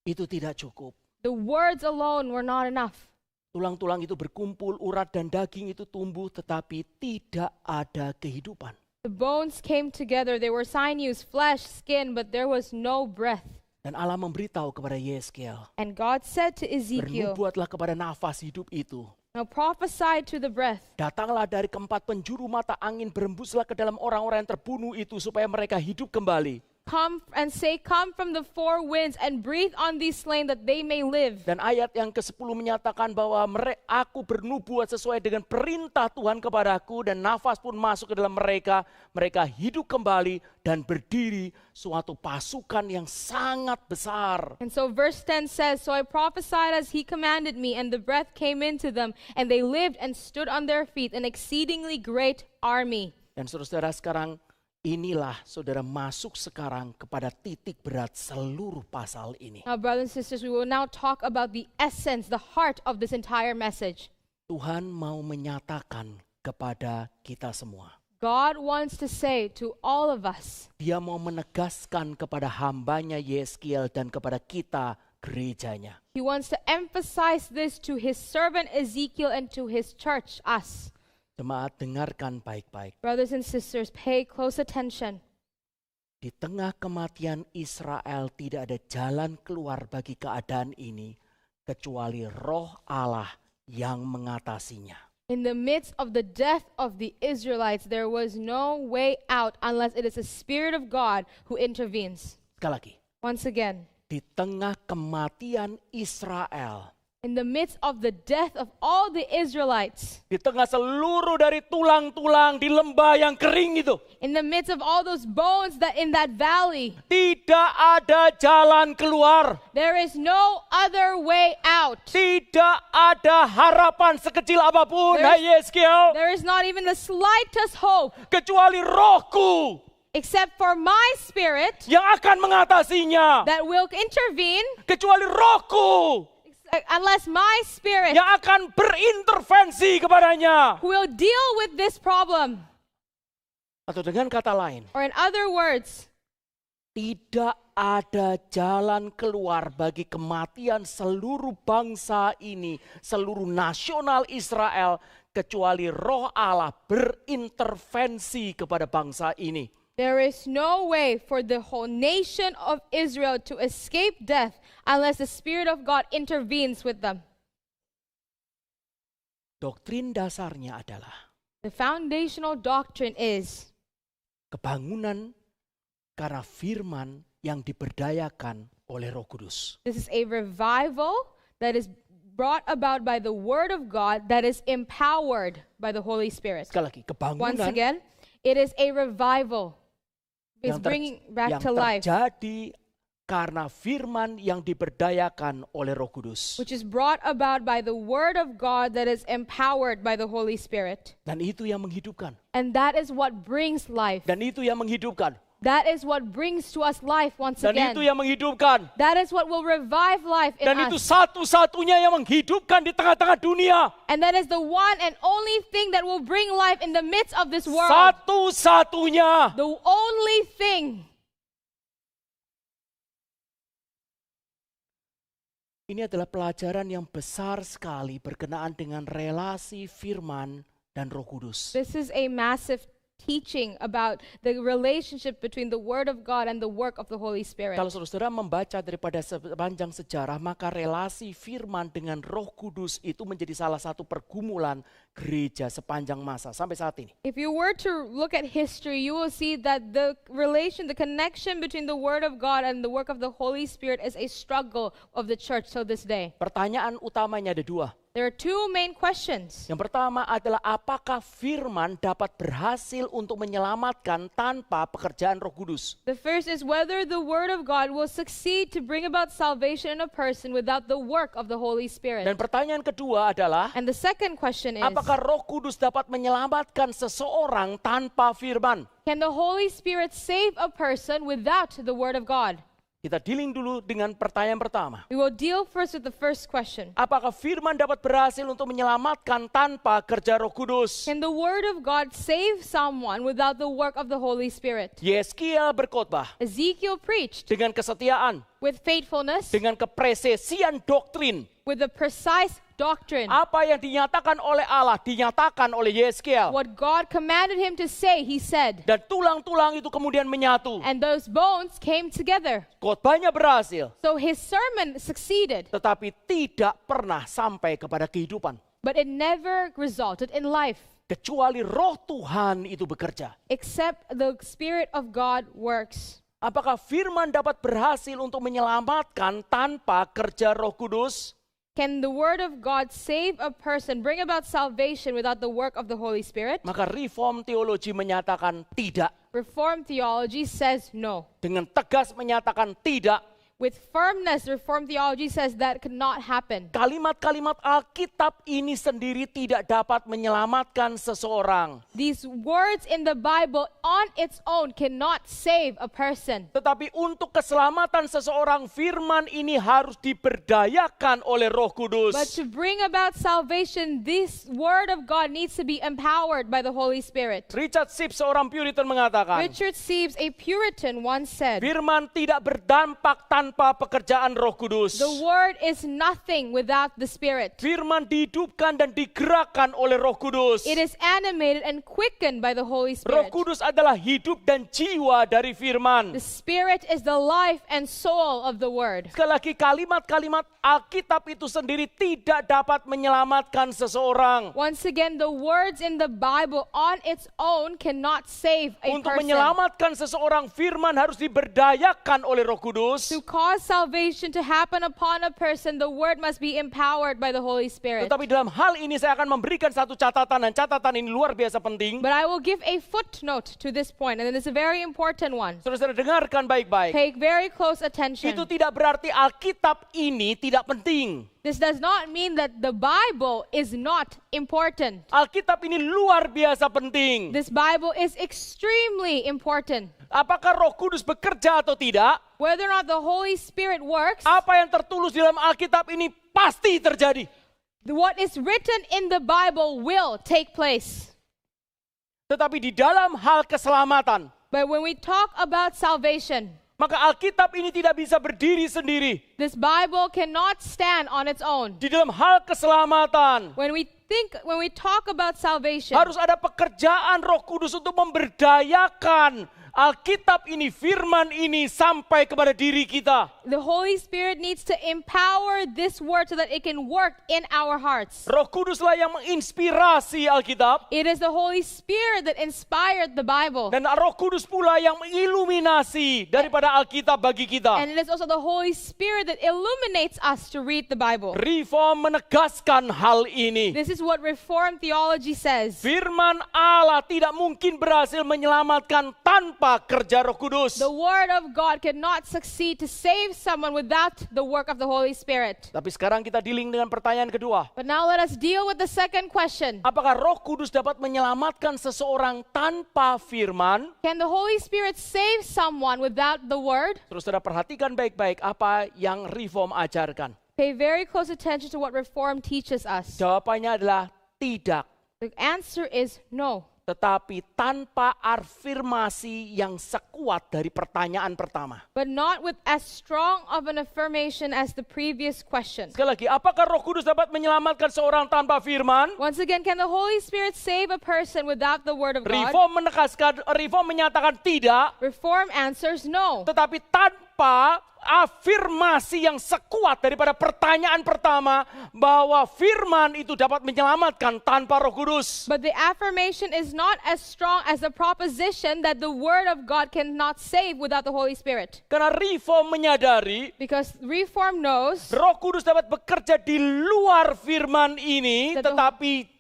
itu tidak cukup. The words alone were not enough. Tulang-tulang itu berkumpul, urat dan daging itu tumbuh, tetapi tidak ada kehidupan. The bones came together. They were sinews, flesh, skin, but there was no breath. Dan Allah memberitahu kepada Yeskiel, And God said to Ezekiel, bernubuatlah kepada nafas hidup itu. now prophesy to the breath. Datanglah dari keempat penjuru mata angin, berembuslah ke dalam orang-orang yang terbunuh itu supaya mereka hidup kembali. Come and say, come from the four winds and breathe on these slain that they may live. Dan ayat yang ke-10 menyatakan bahwa aku bernubuat sesuai dengan perintah Tuhan kepadaku dan nafas pun masuk ke dalam mereka. Mereka hidup kembali dan berdiri suatu pasukan yang sangat besar. And so verse 10 says, so I prophesied as he commanded me, and the breath came into them, and they lived and stood on their feet, an exceedingly great army. Dan saudara-saudara, sekarang inilah saudara masuk sekarang kepada titik berat seluruh pasal ini. Now, brothers and sisters, we will now talk about the essence, the heart of this entire message. Tuhan mau menyatakan kepada kita semua. God wants to say to all of us, Dia mau menegaskan kepada hambanya Yeskiel dan kepada kita gerejanya. he wants to emphasize this to his servant Ezekiel and to his church, us. Jemaat, dengarkan baik-baik. Brothers and sisters, pay close attention. Di tengah kematian Israel tidak ada jalan keluar bagi keadaan ini kecuali Roh Allah yang mengatasinya. In the midst of the death of the Israelites, there was no way out unless it is the Spirit of God who intervenes. Sekali lagi, Once again, di tengah kematian Israel, in the midst of the death of all the Israelites, di tengah seluruh dari tulang-tulang di lembah yang kering itu, in the midst of all those bones that in that valley, tidak ada jalan keluar. there is no other way out. Tidak ada harapan sekecil apapun, There's- hai Yeskiel, There is not even the slightest hope kecuali Rohku except for my Spirit yang akan mengatasinya. that will intervene, Kecuali Rohku unless my spirit yang akan berintervensi kepadanya. who will deal with this problem. Atau dengan kata lain, Or in other words, tidak ada jalan keluar bagi kematian seluruh bangsa ini, seluruh nasional Israel, kecuali Roh Allah berintervensi kepada bangsa ini. there is no way for the whole nation of Israel to escape death unless the Spirit of God intervenes with them. Doktrin dasarnya adalah The foundational doctrine is kebangunan karena firman yang diberdayakan oleh Roh Kudus. this is a revival that is brought about by the Word of God that is empowered by the Holy Spirit. Sekali lagi, Once kebangunan again, it is a revival. It's yang bringing back yang to life, terjadi karena firman yang diberdayakan oleh Roh Kudus. which is brought about by the Word of God that is empowered by the Holy Spirit. Dan itu yang menghidupkan. And that is what brings life. Dan itu yang menghidupkan. That is what brings to us life once Dan again. itu yang menghidupkan. That is what will revive life in Dan itu us. satu-satunya yang menghidupkan di tengah-tengah dunia. And that is the one and only thing that will bring life in the midst of this world. Satu-satunya. The only thing. Ini adalah pelajaran yang besar sekali berkenaan dengan relasi firman dan Roh Kudus. This is a massive teaching about the relationship between the Word of God and the work of the Holy Spirit. Kalau saudara membaca daripada sepanjang sejarah, maka relasi firman dengan Roh Kudus itu menjadi salah satu pergumulan gereja sepanjang masa sampai saat ini. If you were to look at history, you will see that the connection between the Word of God and the work of the Holy Spirit is a struggle of the church till this day. Pertanyaan utamanya ada dua. There are two main questions. Yang pertama adalah apakah firman dapat berhasil untuk menyelamatkan tanpa pekerjaan Roh Kudus? The first is whether the Word of God will succeed to bring about salvation in a person without the work of the Holy Spirit. Dan pertanyaan kedua adalah And the second question is, apakah Roh Kudus dapat menyelamatkan seseorang tanpa firman? can the Holy Spirit save a person without the Word of God? Kita dealing dulu dengan pertanyaan pertama. We will deal first with the first question. Apakah firman dapat berhasil untuk menyelamatkan tanpa kerja Roh Kudus? Can the Word of God save someone without the work of the Holy Spirit? Yeskiel berkhotbah Ezekiel preached dengan kesetiaan, with faithfulness, dengan kepresesian doktrin. with the precise doctrine. Apa yang dinyatakan oleh Allah dinyatakan oleh Yeskiel. What God commanded him to say, he said. Dan tulang-tulang itu kemudian menyatu. And those bones came together. Khotbahnya berhasil, So his sermon succeeded, tetapi tidak pernah sampai kepada kehidupan. but it never resulted in life, Kecuali Roh Tuhan itu bekerja. except the Spirit of God works. Apakah firman dapat berhasil untuk menyelamatkan tanpa kerja Roh Kudus? Can the Word of God save a person, bring about salvation without the work of the Holy Spirit? Maka reform teologi menyatakan tidak. Reformed theology says no. Dengan tegas menyatakan tidak. With firmness, Reformed theology says that could not happen. Kalimat-kalimat Alkitab ini sendiri tidak dapat menyelamatkan seseorang. These words in the Bible on its own cannot save a person. Tetapi untuk keselamatan seseorang, firman ini harus diberdayakan oleh Roh Kudus. But to bring about salvation, this Word of God needs to be empowered by the Holy Spirit. Richard Sibbes, seorang Puritan, mengatakan, Richard Sibbes, a Puritan, once said, firman tidak berdampak tanpa pekerjaan Roh Kudus. the Word is nothing without the Spirit. Firman dihidupkan dan digerakkan oleh Roh Kudus. It is animated and quickened by the Holy Roh Spirit. Kudus adalah hidup dan jiwa dari firman. The Spirit is the life and soul of the Word. Sekali lagi, kalimat-kalimat Alkitab itu sendiri tidak dapat menyelamatkan seseorang. Once again, the words in the Bible on its own cannot save a Untuk person. menyelamatkan seseorang, firman harus diberdayakan oleh Roh Kudus. To cause salvation to happen upon a person, the Word must be empowered by the Holy Spirit. Tetapi dalam hal ini saya akan memberikan satu catatan, dan catatan ini luar biasa penting. But I will give a footnote to this point, and it's a very important one. Saudara-saudara dengarkan baik-baik. Pay very close attention. Itu tidak berarti Alkitab ini tidak penting. This does not mean that the Bible is not important. Alkitab ini luar biasa penting. This Bible is extremely important. Apakah Roh Kudus bekerja atau tidak? Whether or not the Holy Spirit works, Apa yang tertulis dalam Alkitab ini pasti terjadi. What is written in the Bible will take place. Tetapi di dalam hal keselamatan, But when we talk about salvation, maka Alkitab ini tidak bisa berdiri sendiri. this Bible cannot stand on its own. Di dalam hal keselamatan, When we talk about salvation, harus ada pekerjaan Roh Kudus untuk memberdayakan Alkitab ini, firman ini sampai kepada diri kita. the Holy Spirit needs to empower this word so that it can work in our hearts. Roh Kuduslah yang menginspirasi Alkitab, It is the Holy Spirit that inspired the Bible. dan Roh Kudus pula yang mengiluminasi daripada Alkitab bagi kita. And it is also the Holy Spirit that illuminates us to read the Bible. Reform menegaskan hal ini. This is what Reformed theology says. Firman Allah tidak mungkin berhasil menyelamatkan tanpa kerja Roh Kudus. The Word of God cannot succeed to save someone without the work of the Holy Spirit. Tapi sekarang kita dealing dengan pertanyaan kedua. But now let us deal with the second question. Apakah Roh Kudus dapat menyelamatkan seseorang tanpa firman? Can the Holy Spirit save someone without the Word? Terus saudara perhatikan baik-baik apa yang Reform ajarkan. Pay very close attention to what Reform teaches us. Jawabannya adalah tidak. The answer is no. Tetapi tanpa afirmasi yang sekuat dari pertanyaan pertama. But not with as strong of an affirmation as the previous question. Sekali lagi, apakah Roh Kudus dapat menyelamatkan seorang tanpa firman? Once again, can the Holy Spirit save a person without the Word of God? Reform menyatakan tidak, Reform answers no. tetapi tanpa afirmasi yang sekuat daripada pertanyaan pertama bahwa firman itu dapat menyelamatkan tanpa Roh Kudus. But the affirmation is not as strong as the proposition that the Word of God cannot save without the Holy Spirit. Karena Reform menyadari Because Reform knows Roh Kudus dapat bekerja di luar firman ini, tetapi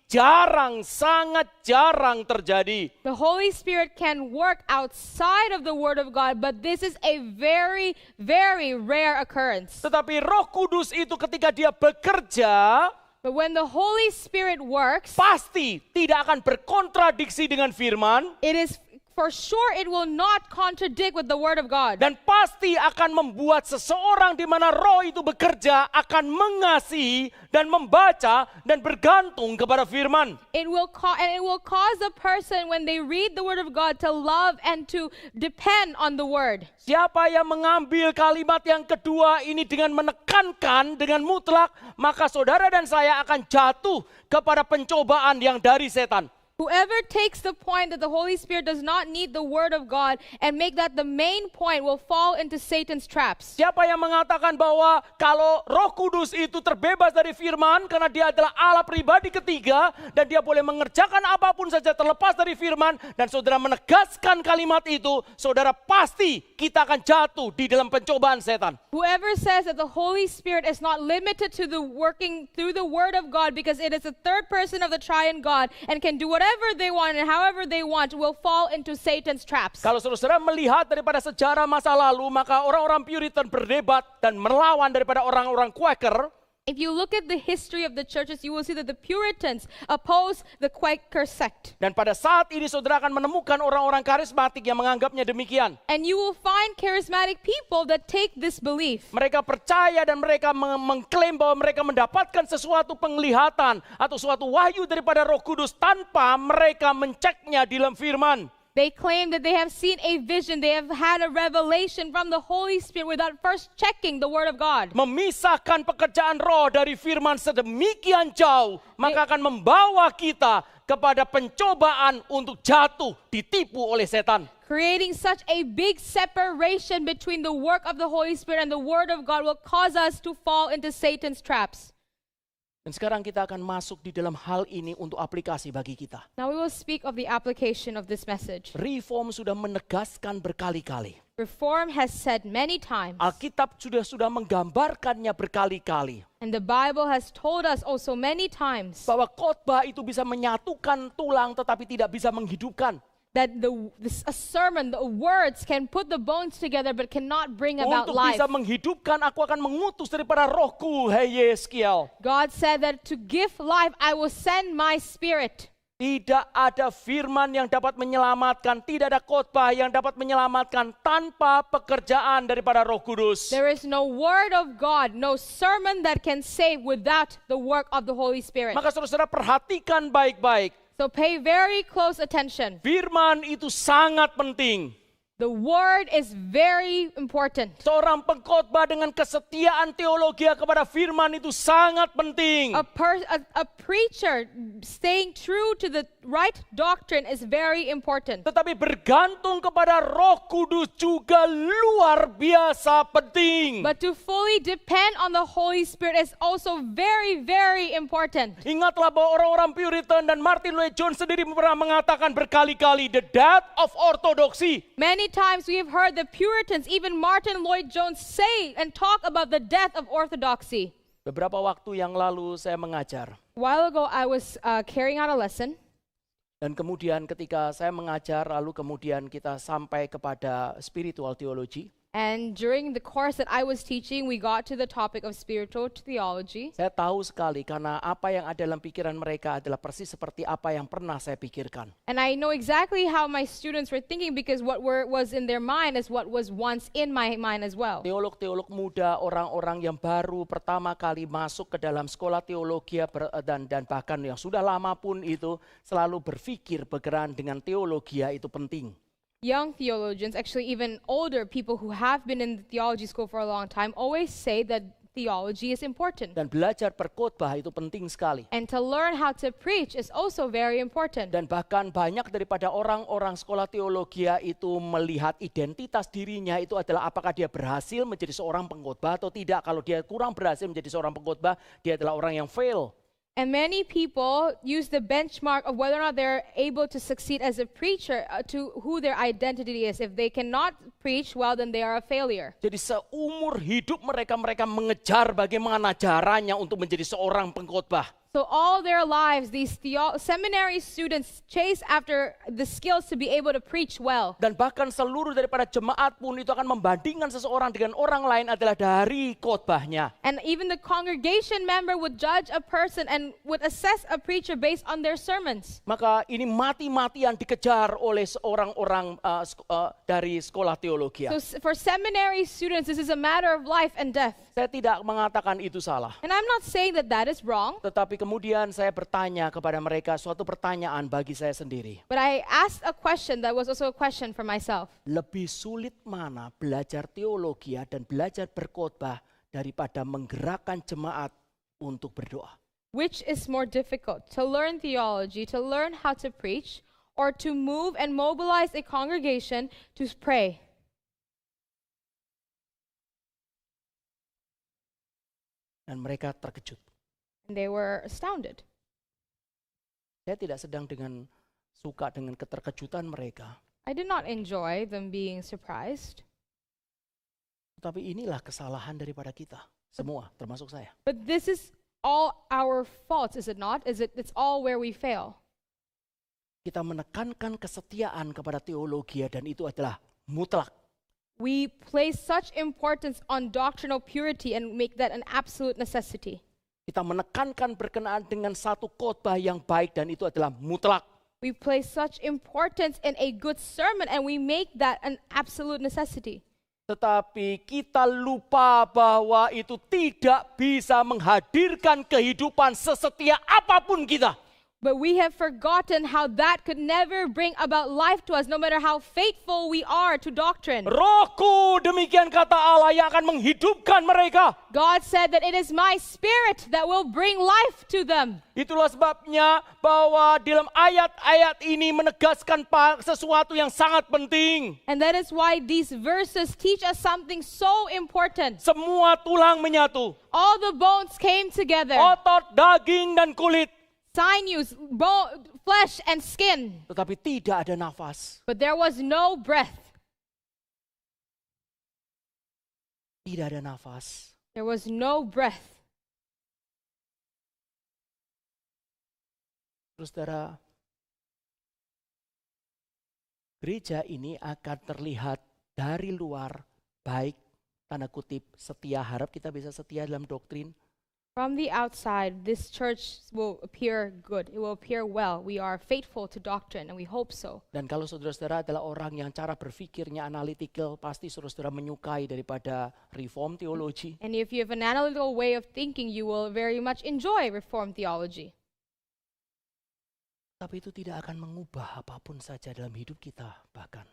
sangat jarang terjadi. the Holy Spirit can work outside of the Word of God, but this is a very, very rare occurrence. Tetapi Roh Kudus itu ketika dia bekerja, But when the Holy Spirit works, pasti tidak akan berkontradiksi dengan firman, it is for sure it will not contradict with the Word of God. dan pasti akan membuat seseorang di mana roh itu bekerja akan mengasihi dan membaca dan bergantung kepada firman. It will cause a person when they read the Word of God to love and to depend on the Word. Siapa yang mengambil kalimat yang kedua ini dengan menekankan dengan mutlak, maka saudara dan saya akan jatuh kepada pencobaan yang dari setan. Whoever takes the point that the Holy Spirit does not need the Word of God and make that the main point will fall into Satan's traps. Siapa yang mengatakan bahwa kalau Roh Kudus itu terbebas dari firman karena dia adalah Allah pribadi ketiga dan dia boleh mengerjakan apapun saja terlepas dari firman, dan saudara menegaskan kalimat itu, saudara pasti kita akan jatuh di dalam pencobaan setan. Whoever says that the Holy Spirit is not limited to the working through the Word of God because it is the third person of the triune God and can do whatever they want and however they want will fall into Satan's traps. Kalau saudara melihat daripada sejarah masa lalu, maka orang-orang Puritan berdebat dan melawan daripada orang-orang Quaker. If you look at the history of the churches, you will see that the Puritans opposed the Quaker sect. Dan pada saat ini saudara akan menemukan orang-orang karismatik yang menganggapnya demikian. And you will find charismatic people that take this belief. Mereka percaya dan mereka mengklaim bahwa mereka mendapatkan sesuatu penglihatan atau suatu wahyu daripada Roh Kudus tanpa mereka menceknya di dalam firman. They claim that they have seen a vision, they have had a revelation from the Holy Spirit without first checking the Word of God. Memisahkan pekerjaan roh dari firman sedemikian jauh, maka akan membawa kita kepada pencobaan untuk jatuh ditipu oleh setan. Creating such a big separation between the work of the Holy Spirit and the Word of God will cause us to fall into Satan's traps. Dan sekarang kita akan masuk di dalam hal ini untuk aplikasi bagi kita. Now we will speak of the application of this message. Reform sudah menegaskan berkali-kali. Reform has said many times, Alkitab sudah menggambarkannya berkali-kali. and the Bible has told us also many times, Bahwa khotbah itu bisa menyatukan tulang tetapi tidak bisa menghidupkan. that a sermon, the words can put the bones together but cannot bring about Untuk life. bisa menghidupkan, aku akan mengutus daripada rohku, hei Yeskiel. God said that to give life, I will send my Spirit. Tidak ada firman yang dapat menyelamatkan, tidak ada khotbah yang dapat menyelamatkan tanpa pekerjaan daripada Roh Kudus. There is no word of God, no sermon that can save without the work of the Holy Spirit. Maka saudara-saudara perhatikan baik-baik. So pay very close attention. Firman itu sangat penting. The word is very important. Seorang pengkhotbah dengan kesetiaan teologi kepada firman itu sangat penting. A preacher staying true to the right doctrine is very important. Tetapi bergantung kepada Roh Kudus juga luar biasa penting. But to fully depend on the Holy Spirit is also very, very important. Ingatlah bahwa orang-orang Puritan dan Martin Lloyd Jones sendiri pernah mengatakan berkali-kali the death of orthodoxy. Many times we have heard the Puritans, even Martin Lloyd Jones, say and talk about the death of orthodoxy. Beberapa waktu yang lalu saya mengajar. A while ago I was carrying out a lesson. Dan kemudian ketika saya mengajar, lalu kemudian kita sampai kepada spiritual theology. And during the course that I was teaching, we got to the topic of spiritual theology. Saya tahu sekali karena apa yang ada dalam pikiran mereka adalah persis seperti apa yang pernah saya pikirkan. And I know exactly how my students were thinking because what was in their mind is what was once in my mind as well. Teolog-teolog muda, orang-orang yang baru pertama kali masuk ke dalam sekolah teologi dan bahkan yang sudah lama pun itu selalu berpikir bergerak dengan teologi itu penting. Young theologians, actually even older people who have been in the theology school for a long time, always say that theology is important. Dan belajar berkhotbah itu penting sekali. And to learn how to preach is also very important. Dan bahkan banyak daripada orang-orang sekolah teologi itu melihat identitas dirinya itu adalah apakah dia berhasil menjadi seorang pengkhotbah atau tidak. Kalau dia kurang berhasil menjadi seorang pengkhotbah, dia adalah orang yang fail. And many people use the benchmark of whether or not they're able to succeed as a preacher to who their identity is. If they cannot preach well, then they are a failure. Jadi seumur hidup mereka mengejar bagaimana caranya untuk menjadi seorang pengkhotbah. So all their lives, these seminary students chase after the skills to be able to preach well. Dan bahkan seluruh daripada jemaat pun itu akan membandingkan seseorang dengan orang lain adalah dari khotbahnya. And even the congregation member would judge a person and would assess a preacher based on their sermons. Maka ini mati-matian dikejar oleh orang-orang dari sekolah teologi. So for seminary students, this is a matter of life and death. Saya tidak mengatakan itu salah. And I'm not saying that that is wrong. Tetapi kemudian saya bertanya kepada mereka suatu pertanyaan bagi saya sendiri. But I asked a question that was also a question for myself. Lebih sulit mana belajar teologi dan belajar berkhotbah daripada menggerakkan jemaat untuk berdoa? Which is more difficult, to learn theology, to learn how to preach, or to move and mobilize a congregation to pray? Dan mereka terkejut. And they were astounded. Saya tidak sedang suka dengan keterkejutan mereka. I did not enjoy them being surprised. Tetapi inilah kesalahan daripada kita semua, termasuk saya. But this is all our faults, is it not? It's all where we fail. Kita menekankan kesetiaan kepada teologi dan itu adalah mutlak. We place such importance on doctrinal purity and make that an absolute necessity. Kita menekankan berkenaan dengan satu khotbah yang baik dan itu adalah mutlak. We place such importance in a good sermon and we make that an absolute necessity. Tetapi kita lupa bahwa itu tidak bisa menghadirkan kehidupan sesetia apapun kita. But we have forgotten how that could never bring about life to us, no matter how faithful we are to doctrine. Rohku, demikian kata Allah, yang akan menghidupkan mereka. God said that it is my spirit that will bring life to them. Itulah sebabnya bahwa dalam ayat-ayat ini menegaskan sesuatu yang sangat penting. And that is why these verses teach us something so important. Semua tulang menyatu. All the bones came together. Otot, daging, dan kulit. Sinews, bone, flesh, and skin. Tetapi tidak ada nafas. But there was no breath. Tidak ada nafas. There was no breath. Saudara, gereja ini akan terlihat dari luar baik, tanda kutip, setia. Harap kita bisa setia dalam doktrin. From the outside, this church will appear good. It will appear well. We are faithful to doctrine, and we hope so. Dan kalau saudara-saudara adalah orang yang cara berpikirnya analytical, pasti saudara-saudara menyukai daripada reform theology. And if you have an analytical way of thinking, you will very much enjoy Reformed theology. Tapi itu tidak akan mengubah apapun saja dalam hidup kita bahkan.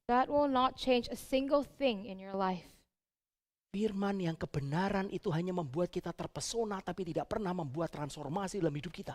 That will not change a single thing in your life. Firman yang kebenaran itu hanya membuat kita terpesona tapi tidak pernah membuat transformasi dalam hidup kita.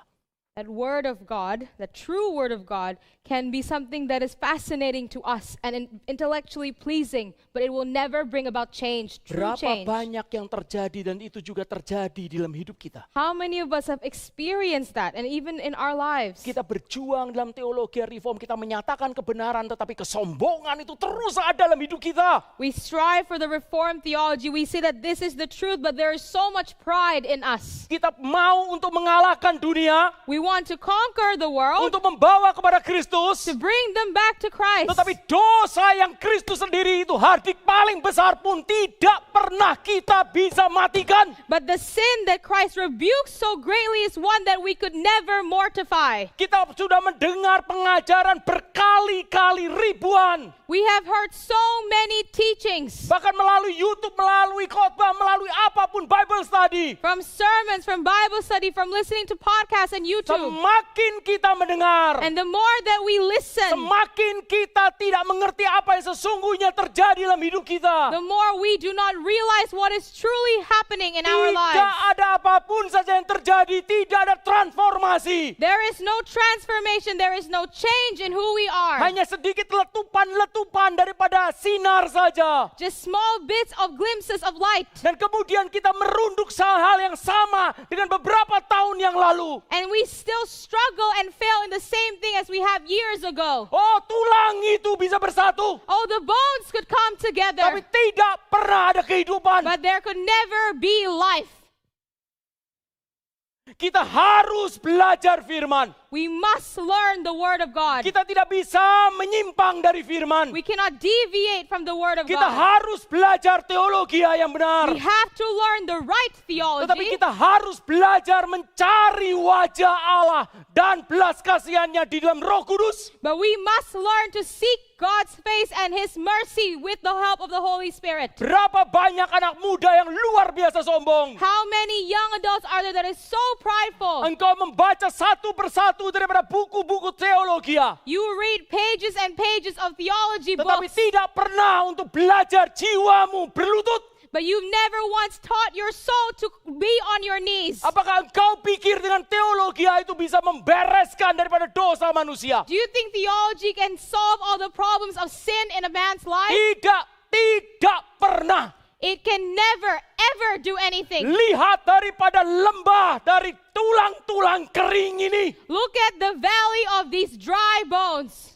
That word of God, the true word of God, can be something that is fascinating to us and intellectually pleasing, but it will never bring about change, true Berapa change. banyak yang terjadi dan itu juga terjadi dalam hidup kita. How many of us have experienced that, and even in our lives? Kita berjuang dalam teologi reform, kita menyatakan kebenaran tetapi kesombongan itu terus ada dalam hidup kita. We strive for the Reformed theology. We say that this is the truth, but there is so much pride in us. Kita mau untuk mengalahkan dunia, We want to conquer the world, untuk membawa kepada Kristus. to bring them back to Christ. Tetapi dosa yang Kristus sendiri itu hardik paling besar pun tidak pernah kita bisa matikan. But the sin that Christ rebukes so greatly is one that we could never mortify. Kita sudah mendengar pengajaran berkali-kali ribuan. We have heard so many teachings, Bahkan melalui YouTube, melalui khotbah, melalui apapun Bible study. from sermons, from Bible study, from listening to podcasts and YouTube. Semakin kita mendengar, And the more that we listen, semakin kita tidak mengerti apa yang sesungguhnya terjadi dalam hidup kita. the more we do not realize what is truly happening in our Tidak lives. ada apapun saja yang terjadi, tidak ada transformasi. There is no transformation, there is no change in who we are. Hanya sedikit letupan-letupan daripada sinar saja. Just small bits of glimpses of light. Dan kemudian kita merunduk hal yang sama dengan beberapa tahun yang lalu. And we still struggle and fail in the same thing as we have years ago. Oh, tulang itu bisa bersatu, Oh, the bones could come tapi together, tidak pernah ada kehidupan. but there could never be life. Kita harus belajar firman. We must learn the Word of God. Kita tidak bisa menyimpang dari firman. We cannot deviate from the Word of Kita God. harus belajar teologi yang benar. We have to learn the right Tetapi theology, kita harus belajar mencari wajah Allah dan belas kasihannya di dalam Roh Kudus. but we must learn to seek God's face and His mercy with the help of the Holy Spirit. Berapa banyak anak muda yang luar biasa sombong. How many young adults are there that is so prideful? Engkau membaca satu persatu daripada buku-buku teologi, You read pages and pages of theology tetapi books, tidak pernah untuk belajar jiwamu berlutut. but you've never once taught your soul to be on your knees. Apakah engkau pikir dengan teologi itu bisa membereskan daripada dosa manusia? Do you think theology can solve all the problems of sin in a man's life? Tidak pernah. It can never, ever do anything. Lihat daripada lembah, dari tulang-tulang kering ini. Look at the valley of these dry bones.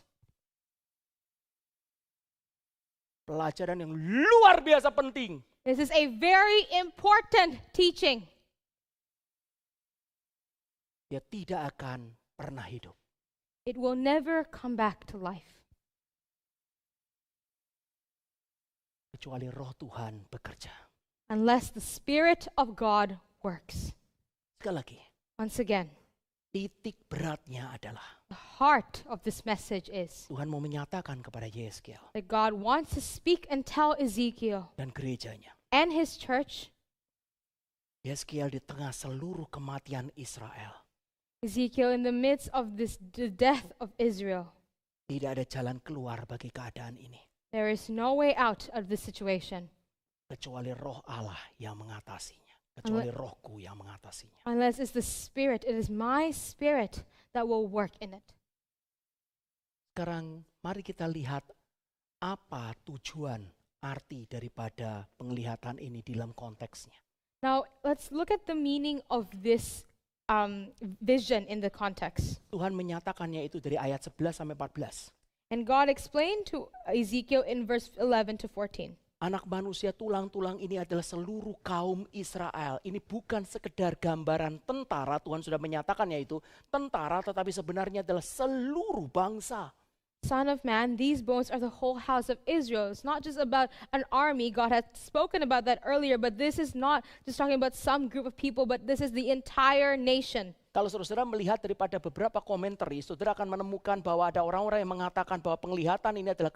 Pelajaran yang luar biasa penting. This is a very important teaching. Dia tidak akan pernah hidup. It will never come back to life Kecuali roh Tuhan bekerja. unless the Spirit of God works. Sekali lagi, Once again, titik beratnya adalah the heart of this message is Tuhan mau menyatakan kepada Yeskiel that God wants to speak and tell Ezekiel dan gerejanya. and his church, Yeskiel di tengah seluruh kematian Israel. Ezekiel in the midst of the death of Israel, Tidak ada jalan keluar bagi keadaan ini. there is no way out of this situation Kecuali roh Allah yang mengatasinya. Kecuali rohku yang mengatasinya. unless it's the Spirit. It is my Spirit that will work in it. Sekarang mari kita lihat apa tujuan arti daripada penglihatan ini di dalam konteksnya. Now, let's look at the meaning of this vision in the context. Tuhan menyatakannya itu dari ayat 11 sampai 14. And God explained to Ezekiel in verse 11 to 14. Anak manusia, tulang-tulang ini adalah seluruh kaum Israel. Ini bukan sekedar gambaran tentara, Tuhan sudah menyatakannya itu tentara, tetapi sebenarnya adalah seluruh bangsa. Son of man, these bones are the whole house of Israel. It's not just about an army. God had spoken about that earlier, but this is not just talking about some group of people, but this is the entire nation. Kalau saudara melihat daripada beberapa komentari, saudara akan menemukan bahwa ada orang-orang yang mengatakan bahwa penglihatan ini adalah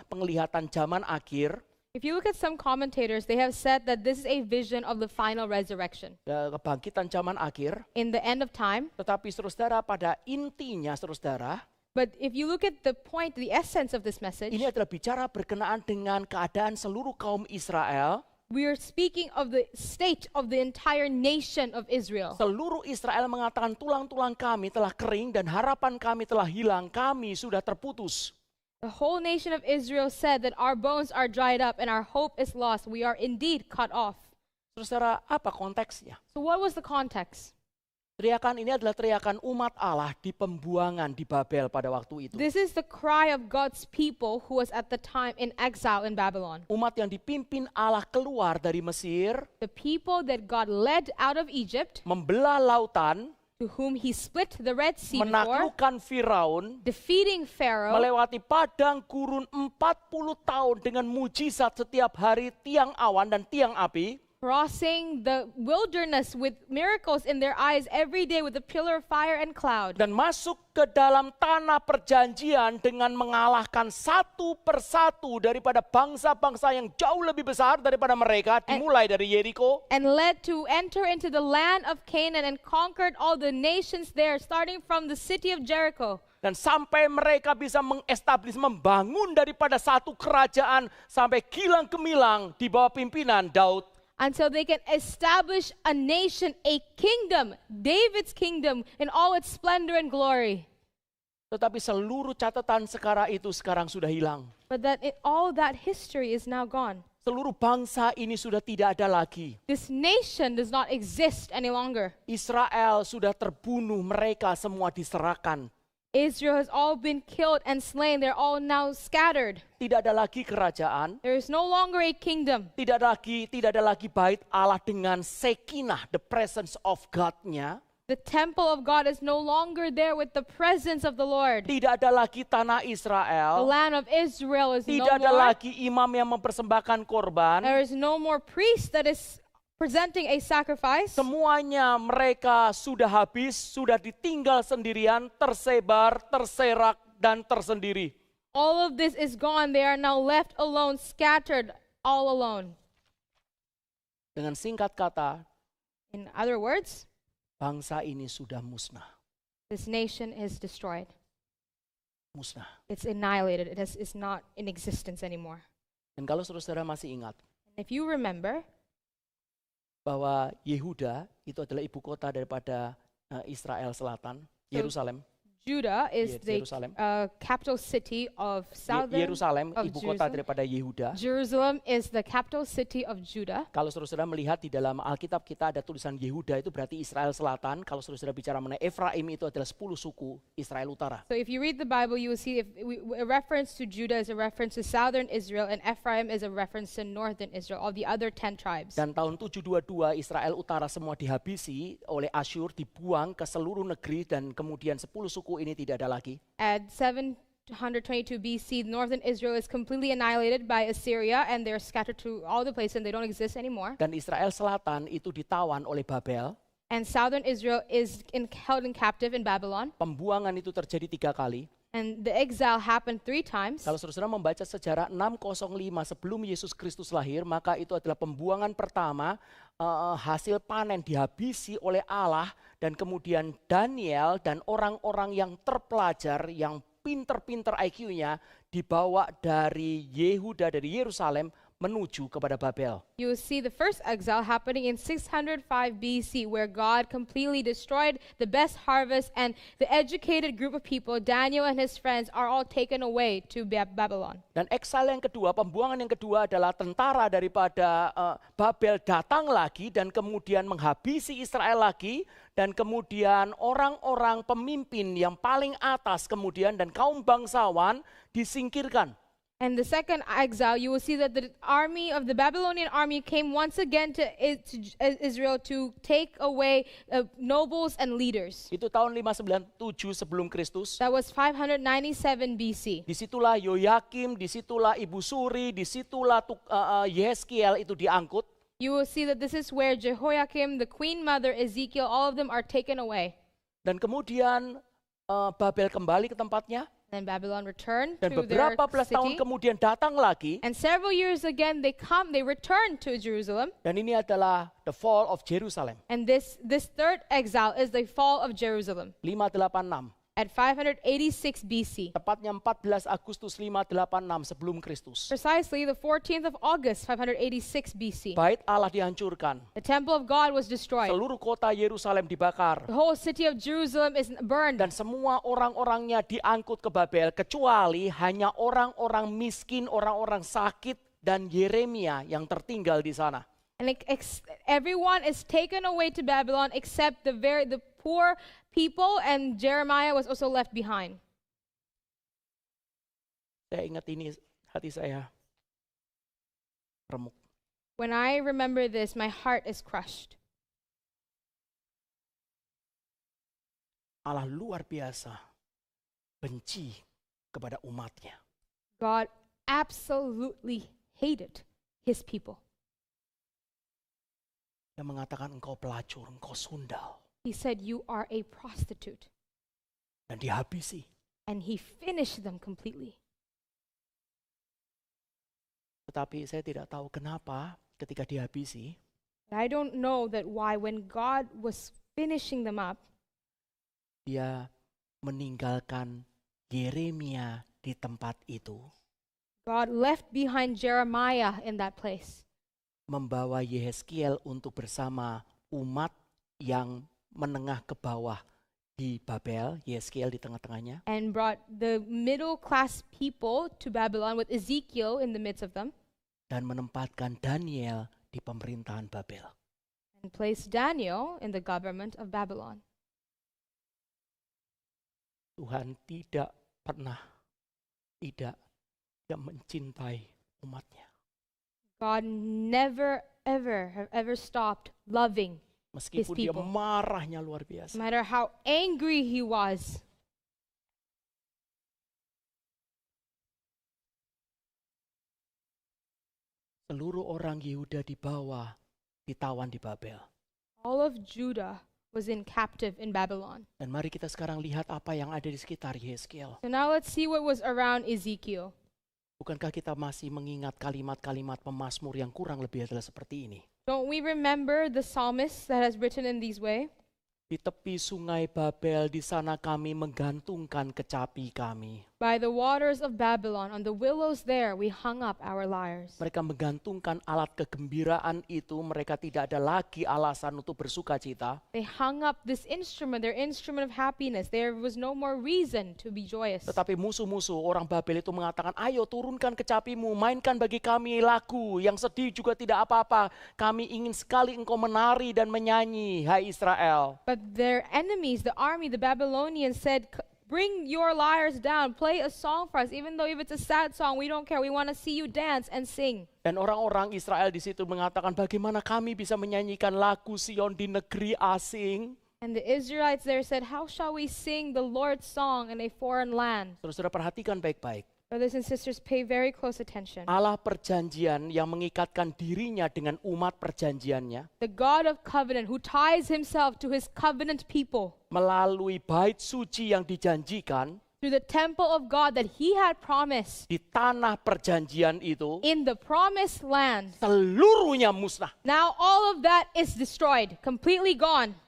penglihatan zaman akhir. If you look at some commentators, they have said that this is a vision of the final resurrection. Kebangkitan zaman akhir. In the end of time. Tetapi saudara pada intinya saudara. But if you look at the point, the essence of this message. Ini adalah bicara berkenaan dengan keadaan seluruh kaum Israel. We are speaking of the state of the entire nation of Israel. Seluruh Israel mengatakan tulang-tulang kami telah kering dan harapan kami telah hilang, kami sudah terputus. The whole nation of Israel said that our bones are dried up and our hope is lost. We are indeed cut off. Saudara, apa konteksnya? So what was the context? Teriakan ini adalah teriakan umat Allah di pembuangan di Babel pada waktu itu. This is the cry of God's people who was at the time in exile in Babylon. Umat yang dipimpin Allah keluar dari Mesir. The people that God led out of Egypt. Membelah lautan. To whom he split the Red Sea before. Menaklukkan Firaun. Defeating Pharaoh. Melewati padang gurun 40 tahun dengan mujizat setiap hari, tiang awan dan tiang api. Crossing the wilderness with miracles in their eyes every day with a pillar of fire and cloud. Dan masuk ke dalam tanah perjanjian dengan mengalahkan satu persatu daripada bangsa-bangsa yang jauh lebih besar daripada mereka, dimulai dari Yeriko. And led to enter into the land of Canaan and conquered all the nations there, starting from the city of Jericho. Dan sampai mereka bisa mengestablis, membangun daripada satu kerajaan sampai kilang gemilang di bawah pimpinan Daud. Until they can establish a nation, a kingdom, David's kingdom in all its splendor and glory. Tetapi seluruh catatan sekarang itu sekarang sudah hilang. But all that history is now gone. Seluruh bangsa ini sudah tidak ada lagi. This nation does not exist any longer. Israel sudah terbunuh, mereka semua diserahkan. Israel has all been killed and slain. They're all now scattered. Tidak ada lagi kerajaan. There is no longer a kingdom. Tidak ada lagi bait Allah dengan Shekinah, the presence of God-nya. The temple of God is no longer there with the presence of the Lord. Tidak ada lagi tanah The Israel. land of Israel is no Tidak ada more. lagi imam yang mempersembahkan korban. There is no more priest that is presenting a sacrifice. Semuanya mereka sudah habis, sudah ditinggal sendirian, tersebar, terserak, dan tersendiri. All of this is gone. They are now left alone, scattered, all alone. Dengan singkat kata, In other words, bangsa ini sudah musnah. this nation is destroyed. Musnah. It's annihilated. It's not in existence anymore. Dan kalau saudara masih ingat, And if you remember, bahwa Yehuda itu adalah ibu kota daripada Israel Selatan, Yerusalem. Judah is Yes, the Jerusalem. capital city of southern Yerusalem, of ibu kota Jerusalem. daripada Yehuda. Jerusalem is the capital city of Judah. Kalau saudara melihat di dalam Alkitab kita ada tulisan Yehuda, itu berarti Israel Selatan. Kalau saudara bicara mengenai Efraim, itu adalah 10 suku Israel Utara. So if you read the Bible, you will see a reference to Judah is a reference to southern Israel, and Ephraim is a reference to northern Israel, all the other 10 tribes. Dan tahun 722 Israel Utara semua dihabisi oleh Asyur, dibuang ke seluruh negeri, dan kemudian 10 suku ini tidak ada lagi. At 722 BC, northern Israel is completely annihilated by Assyria, and they're scattered to all the places, and they don't exist anymore. Dan Israel Selatan itu ditawan oleh Babel. And southern Israel is held in captive in Babylon. Pembuangan itu terjadi 3 kali. And the exile happened 3 times. Kalau saudara membaca sejarah 605 sebelum Yesus Kristus lahir, maka itu adalah pembuangan pertama, hasil panen dihabisi oleh Allah, dan kemudian Daniel dan orang-orang yang terpelajar, yang pinter-pinter IQ-nya, dibawa dari Yehuda, dari Yerusalem, menuju kepada Babel. You will see the first exile happening in 605 BC, where God completely destroyed the best harvest, and the educated group of people, Daniel and his friends, are all taken away to Babylon. Dan exile yang kedua, pembuangan yang kedua adalah tentara daripada Babel datang lagi dan kemudian menghabisi Israel lagi, dan kemudian orang-orang pemimpin yang paling atas kemudian dan kaum bangsawan disingkirkan. And the second exile, you will see that the army of the Babylonian army came once again to Israel to take away nobles and leaders. Itu tahun 597 sebelum Kristus. That was 597 BC. Disitulah Yoyakim, disitulah Ibu Suri, disitulah Yeskiel itu diangkut. You will see that this is where Jehoiakim, the queen mother, Ezekiel, all of them are taken away. Dan kemudian Babel kembali ke tempatnya. Then Babylon returned Dan to their beberapa belas tahun city. kemudian datang lagi. And several years again, they return to Jerusalem. Dan ini adalah the fall of Jerusalem. And this third exile is the fall of Jerusalem 586. at 586 BC. Tepatnya 14 Agustus 586 sebelum Kristus. Precisely the 14th of August, 586 BC. Bait Allah dihancurkan. The temple of God was destroyed. Seluruh kota Yerusalem dibakar. The whole city of Jerusalem is burned. Dan semua orang-orangnya diangkut ke Babel. Kecuali hanya orang-orang miskin, orang-orang sakit, dan Yeremia yang tertinggal di sana. And everyone is taken away to Babylon except the poor people, and Jeremiah was also left behind. Saya ingat ini, hati saya remuk. When I remember this, my heart is crushed. Allah luar biasa benci kepada umatnya. God absolutely hated his people. Dia mengatakan engkau pelacur, engkau sundal. He said, you are a prostitute. Dan dihabisi. And he finished them completely. Tetapi saya tidak tahu kenapa ketika dihabisi, I don't know that why when God was finishing them up, dia meninggalkan Yeremia di tempat itu. God left behind Jeremiah in that place. Membawa Yeskiel untuk bersama umat yang menengah ke bawah di Babel, Yeskiel di tengah-tengahnya. And brought the middle class people to Babylon with Ezekiel in the midst of them. Dan menempatkan Daniel di pemerintahan Babel. And placed Daniel in the government of Babylon. Tuhan tidak pernah tidak mencintai umatnya. God never ever stopped loving Meskipun his dia people. marahnya luar biasa. No matter how angry he was. Seluruh orang Yehuda dibawa, ditawan di Babel. All of Judah was in captive in Babylon. Dan mari kita sekarang lihat apa yang ada di sekitar Yeskiel. So now let's see what was around Ezekiel. Bukankah kita masih mengingat kalimat-kalimat pemazmur yang kurang lebih adalah seperti ini? Don't we remember the psalmist that has written in these way? Di tepi sungai Babel, di sana kami menggantungkan kecapi kami. By the waters of Babylon, on the willows there, we hung up our lyres. Mereka menggantungkan alat kegembiraan itu, mereka tidak ada lagi alasan untuk bersuka cita. They hung up this instrument, their instrument of happiness. There was no more reason to be joyous. Tetapi musuh-musuh orang Babel itu mengatakan, ayo turunkan kecapimu, mainkan bagi kami lagu, yang sedih juga tidak apa-apa. Kami ingin sekali engkau menari dan menyanyi, hai Israel. But their enemies, the army, the Babylonians said, bring your lyres down, play a song for us. Even though if it's a sad song, we don't care. We want to see you dance and sing. Dan orang-orang Israel di situ mengatakan, bagaimana kami bisa menyanyikan lagu Sion di negeri asing? And the Israelites there said, how shall we sing the Lord's song in a foreign land? Saudara perhatikan baik-baik. Brothers and sisters, pay very close attention. Allah perjanjian yang mengikatkan dirinya dengan umat perjanjiannya The God of covenant who ties himself to his covenant people melalui bait suci yang dijanjikan through the temple of God that he had promised di tanah perjanjian itu in the promised land. seluruhnya musnah. Now all of that is destroyed, completely gone.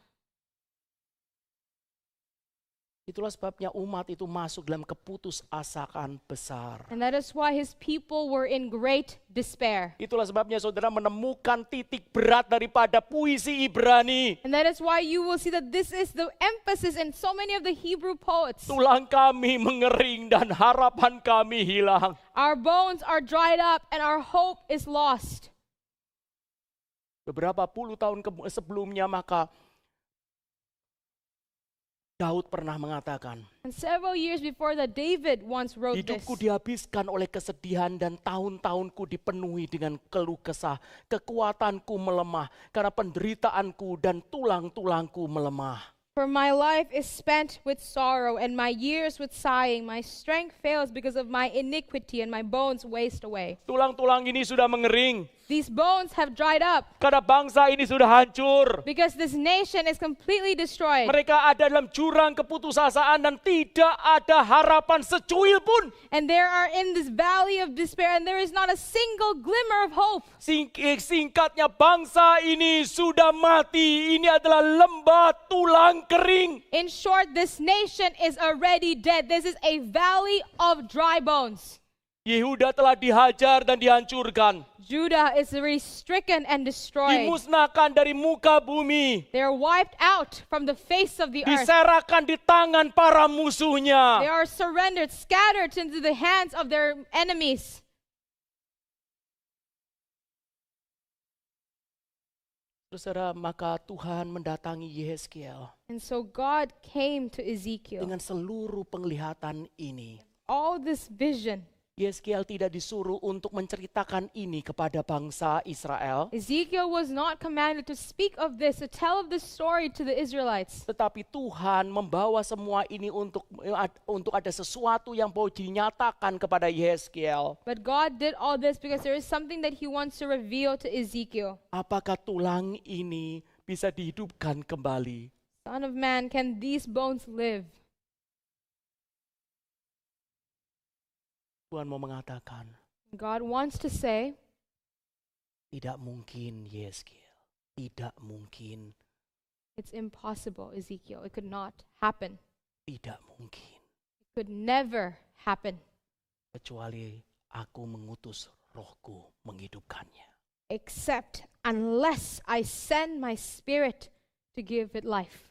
Itulah sebabnya umat itu masuk dalam keputusasaan besar. And that is why his people were in great despair. Itulah sebabnya saudara menemukan titik berat daripada puisi Ibrani. And that is why you will see that this is the emphasis in so many of the Hebrew poets. Tulang kami mengering dan harapan kami hilang. Our bones are dried up and our hope is lost. Beberapa puluh tahun sebelumnya maka Daud pernah mengatakan, And several years before that, David once wrote this. hidupku dihabiskan oleh kesedihan dan tahun-tahunku dipenuhi dengan keluh kesah. Kekuatanku melemah karena penderitaanku dan tulang-tulangku melemah. For my life is spent with sorrow, and my years with sighing. My strength fails because of my iniquity, and my bones waste away. Tulang-tulang ini sudah mengering. These bones have dried up Karena bangsa ini sudah hancur. because this nation is completely destroyed. Mereka ada dalam jurang keputusasaan dan tidak ada harapan secuil pun. And they are in this valley of despair, and there is not a single glimmer of hope. Singkatnya bangsa ini sudah mati. Ini adalah lembah tulang kering. In short, this nation is already dead. This is a valley of dry bones. Yehuda telah dihajar dan dihancurkan. Judah is already stricken and destroyed. Dimusnahkan dari muka bumi. They are wiped out from the face of the earth. Diserahkan di tangan para They musuhnya. are surrendered, scattered into the hands of their enemies. Saudara, maka Tuhan mendatangi Yehezkiel And so God came to Ezekiel. dengan seluruh penglihatan ini. All this vision. Yehezkiel tidak disuruh untuk menceritakan ini kepada bangsa Israel, Ezekiel was not commanded to speak of this, to tell of this story to the Israelites. tetapi Tuhan membawa semua ini untuk ada sesuatu yang mau dinyatakan kepada Yehezkiel. But God did all this because there is something that he wants to reveal to Ezekiel. Apakah tulang ini bisa dihidupkan kembali? Son of man, can these bones live? Tuhan mau mengatakan, God wants to say, tidak mungkin Yehezkiel, tidak mungkin, it's impossible, Ezekiel. It could not happen. tidak mungkin. It could never happen. Kecuali aku mengutus rohku menghidupkannya. Except unless I send my spirit to give it life.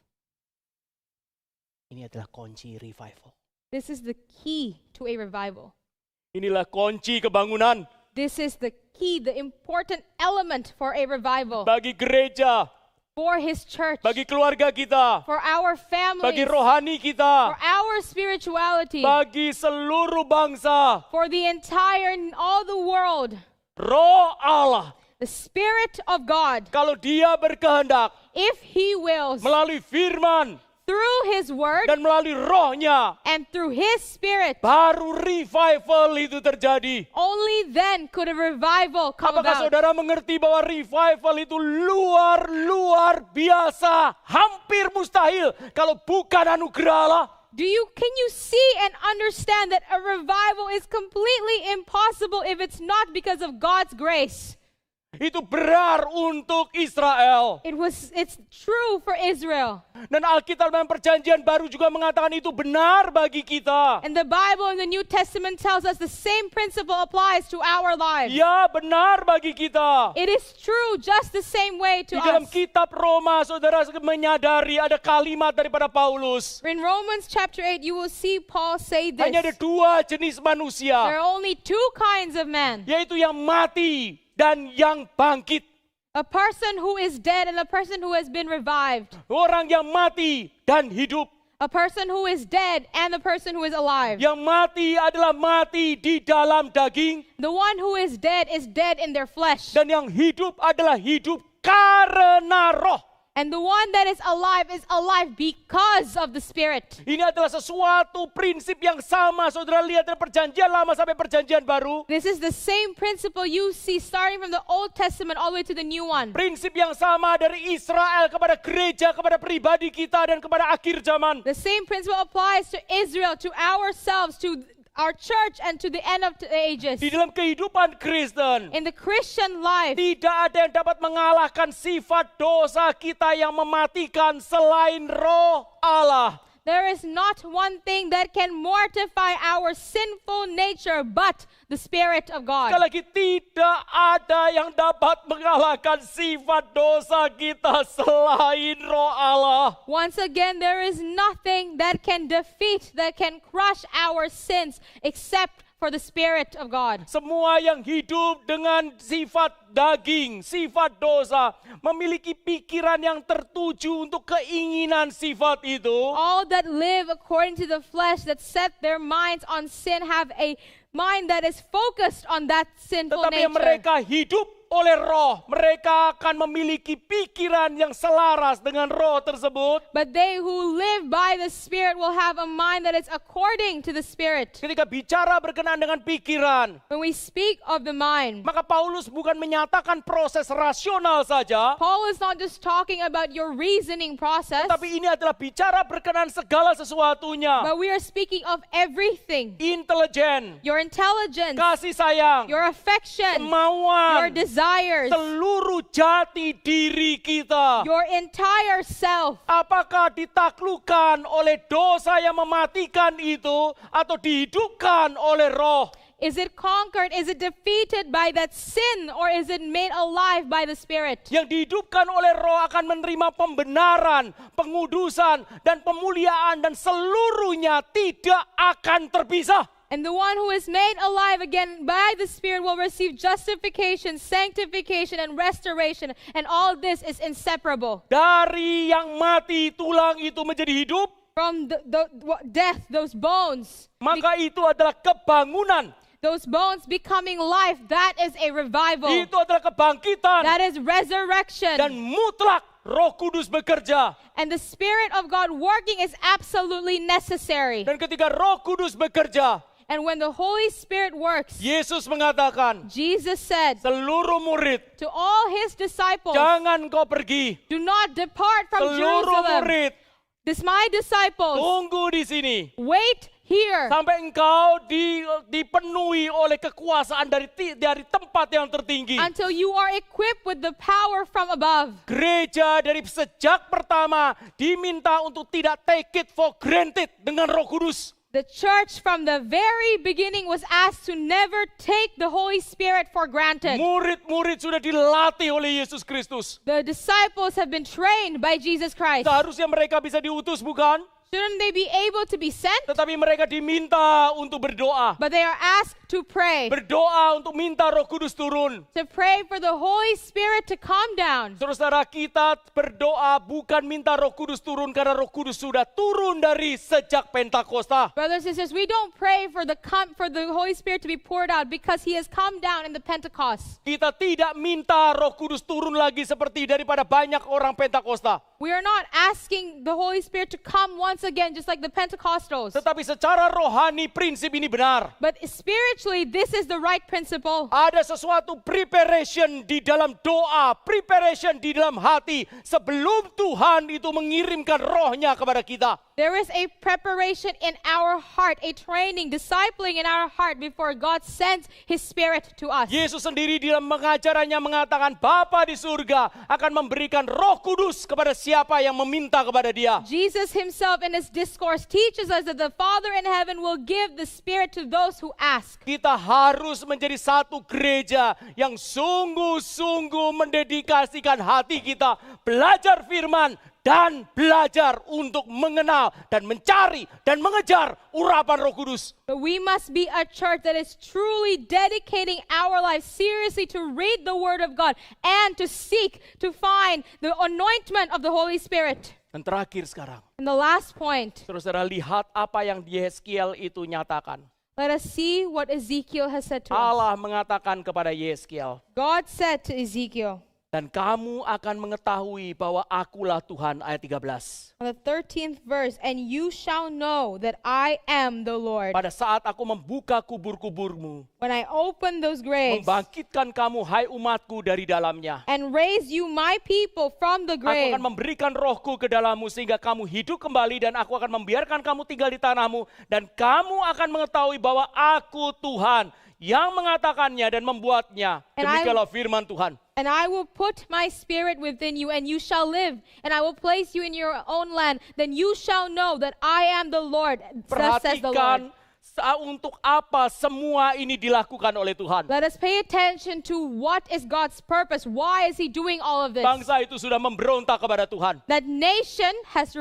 Ini adalah kunci revival. This is the key to a revival. Inilah kunci kebangunan This is the key, the important element for a revival. bagi gereja, For his church. bagi keluarga kita, For our bagi families. rohani For kita, our spirituality. bagi seluruh bangsa. For the entire, all the world. Roh Allah, The Spirit of God. kalau dia berkehendak If he wills. melalui firman Through his word. dan melalui rohnya, And through his spirit. baru revival itu terjadi. Only then could a revival come Apakah about. saudara mengerti bahwa revival itu luar biasa, hampir mustahil kalau bukan anugerah Allah? Can you see and understand that a revival is completely impossible if it's not because of God's grace? Itu benar untuk Israel. It's true for Israel. Dan Alkitab dalam perjanjian baru juga mengatakan itu benar bagi kita. And the Bible in the New Testament tells us the same principle applies to our lives. Ya, benar bagi kita. It is true just the same way to Di dalam us. kitab Roma, saudara menyadari ada kalimat daripada Paulus. In Romans chapter 8, you will see Paul say this. Hanya ada dua jenis There manusia, are only two kinds of men. yaitu yang mati dan yang bangkit. A person who is dead and a person who has been revived. Orang yang mati dan hidup. A person who is dead and the person who is alive. Yang mati adalah mati di dalam daging, The one who is dead in their flesh. dan yang hidup adalah hidup karena roh. And the one that is alive because of the Spirit. Ini adalah sesuatu prinsip yang sama, saudara lihat dari perjanjian lama sampai perjanjian baru. This is the same principle you see starting from the Old Testament all the way to the new one. Prinsip yang sama dari Israel kepada gereja, kepada pribadi kita, dan kepada akhir zaman. The same principle applies to Israel, to ourselves, to our church, and to the end of the ages. Di dalam kehidupan Kristen, In the Christian life, tidak ada yang dapat mengalahkan sifat dosa kita yang mematikan selain roh Allah. there is not one thing that can mortify our sinful nature but the Spirit of God. Sekali lagi, tidak ada yang dapat mengalahkan sifat dosa kita selain roh Allah. Once again, there is nothing that can defeat, that can crush our sins except for the Spirit of God. Semua yang hidup dengan sifat daging, sifat dosa, memiliki pikiran yang tertuju untuk keinginan sifat itu. All that live according to the flesh, that set their minds on sin, have a mind that is focused on that sinful Tetapi nature. mereka hidup oleh roh, mereka akan memiliki pikiran yang selaras dengan roh tersebut. But they who live by the Spirit will have a mind that is according to the Spirit. Ketika bicara berkenaan dengan pikiran, When we speak of the mind, maka Paulus bukan menyatakan proses rasional saja, Paul is not just talking about your reasoning process, tapi ini adalah bicara berkenaan segala sesuatunya. but we are speaking of everything. Intelijen, Your intelligence, kasih sayang, your affection, your kemauan, desires, seluruh jati diri kita. your entire self. Apakah ditaklukkan oleh dosa yang mematikan itu atau dihidupkan oleh roh? Is it conquered? Is it defeated by that sin, or is it made alive by the Spirit? Yang dihidupkan oleh roh akan menerima pembenaran, pengudusan, dan pemuliaan, dan seluruhnya tidak akan terpisah. And the one who is made alive again by the Spirit will receive justification, sanctification, and restoration. And all this is inseparable. Dari yang mati tulang itu menjadi hidup, From death, those bones, maka itu adalah kebangunan. those bones becoming life, that is a revival. Itu adalah kebangkitan. That is resurrection. Dan mutlak Roh Kudus bekerja. And the Spirit of God working is absolutely necessary. Dan ketika Roh Kudus bekerja, And when the Holy Spirit works, Yesus mengatakan, Jesus said seluruh murid, to all his disciples, jangan kau pergi. do not depart from Seluruh Jerusalem. murid, This my disciples, tunggu di sini. wait here Sampai engkau dipenuhi oleh kekuasaan dari tempat yang tertinggi. until you are equipped with the power from above. Gereja dari sejak pertama diminta untuk tidak take it for granted dengan Roh Kudus. The church from the very beginning was asked to never take the Holy Spirit for granted. Murid-murid sudah dilatih oleh Yesus Kristus. The disciples have been trained by Jesus Christ. Seharusnya mereka bisa diutus, bukan? Shouldn't they be able to be sent? Tetapi mereka diminta untuk berdoa. But they are asked to pray. Berdoa untuk minta Roh Kudus turun. To pray for the Holy Spirit to come down. Saudara, kita berdoa bukan minta Roh Kudus turun karena Roh Kudus sudah turun dari sejak Pentakosta. Brothers and sisters, we don't pray for the Holy Spirit to be poured out because He has come down in the Pentecost. Kita tidak minta Roh Kudus turun lagi seperti daripada banyak orang Pentakosta. We are not asking the Holy Spirit to come once again just like the Pentecostals. Tetapi secara rohani prinsip ini benar. But spiritually, this is the right principle. Ada sesuatu preparation di dalam doa, preparation di dalam hati sebelum Tuhan itu mengirimkan rohnya kepada kita. There is a preparation in our heart, a training, discipling in our heart before God sends His Spirit to us. Yesus sendiri di dalam pengajarannya mengatakan Bapa di surga akan memberikan Roh Kudus kepada siapa yang meminta kepada Dia. Jesus Himself in His discourse teaches us that the Father in heaven will give the Spirit to those who ask. Kita harus menjadi satu gereja yang sungguh-sungguh mendedikasikan hati kita belajar firman dan belajar untuk mengenal dan mencari dan mengejar urapan Roh Kudus. But we must be a church that is truly dedicating our lives seriously to read the Word of God and to seek to find the anointment of the Holy Spirit. Dan terakhir sekarang, And the last point, saudara lihat apa yang Yeskiel itu nyatakan. let us see what Ezekiel has said to us. Allah mengatakan kepada Yeskiel, God said to Ezekiel, dan kamu akan mengetahui bahwa akulah Tuhan, ayat 13. on the 13th verse, and you shall know that I am the Lord. Pada saat aku membuka kubur-kuburmu, When I open those graves membangkitkan kamu, hai umatku, dari dalamnya. and raise you my people from the Aku grave, akan memberikan rohku ke dalammu sehingga kamu hidup kembali dan aku akan membiarkan kamu tinggal di tanahmu dan kamu akan mengetahui bahwa aku Tuhan yang mengatakannya dan membuatnya. And Demikianlah firman Tuhan. and I will put my spirit within you, and you shall live, and I will place you in your own land. Then you shall know that I am the Lord, thus says the Lord. Perhatikan untuk apa semua ini dilakukan oleh Tuhan. Let us pay attention to what is God's purpose. Why is He doing all of this? Bangsa itu sudah memberontak kepada Tuhan. That nation has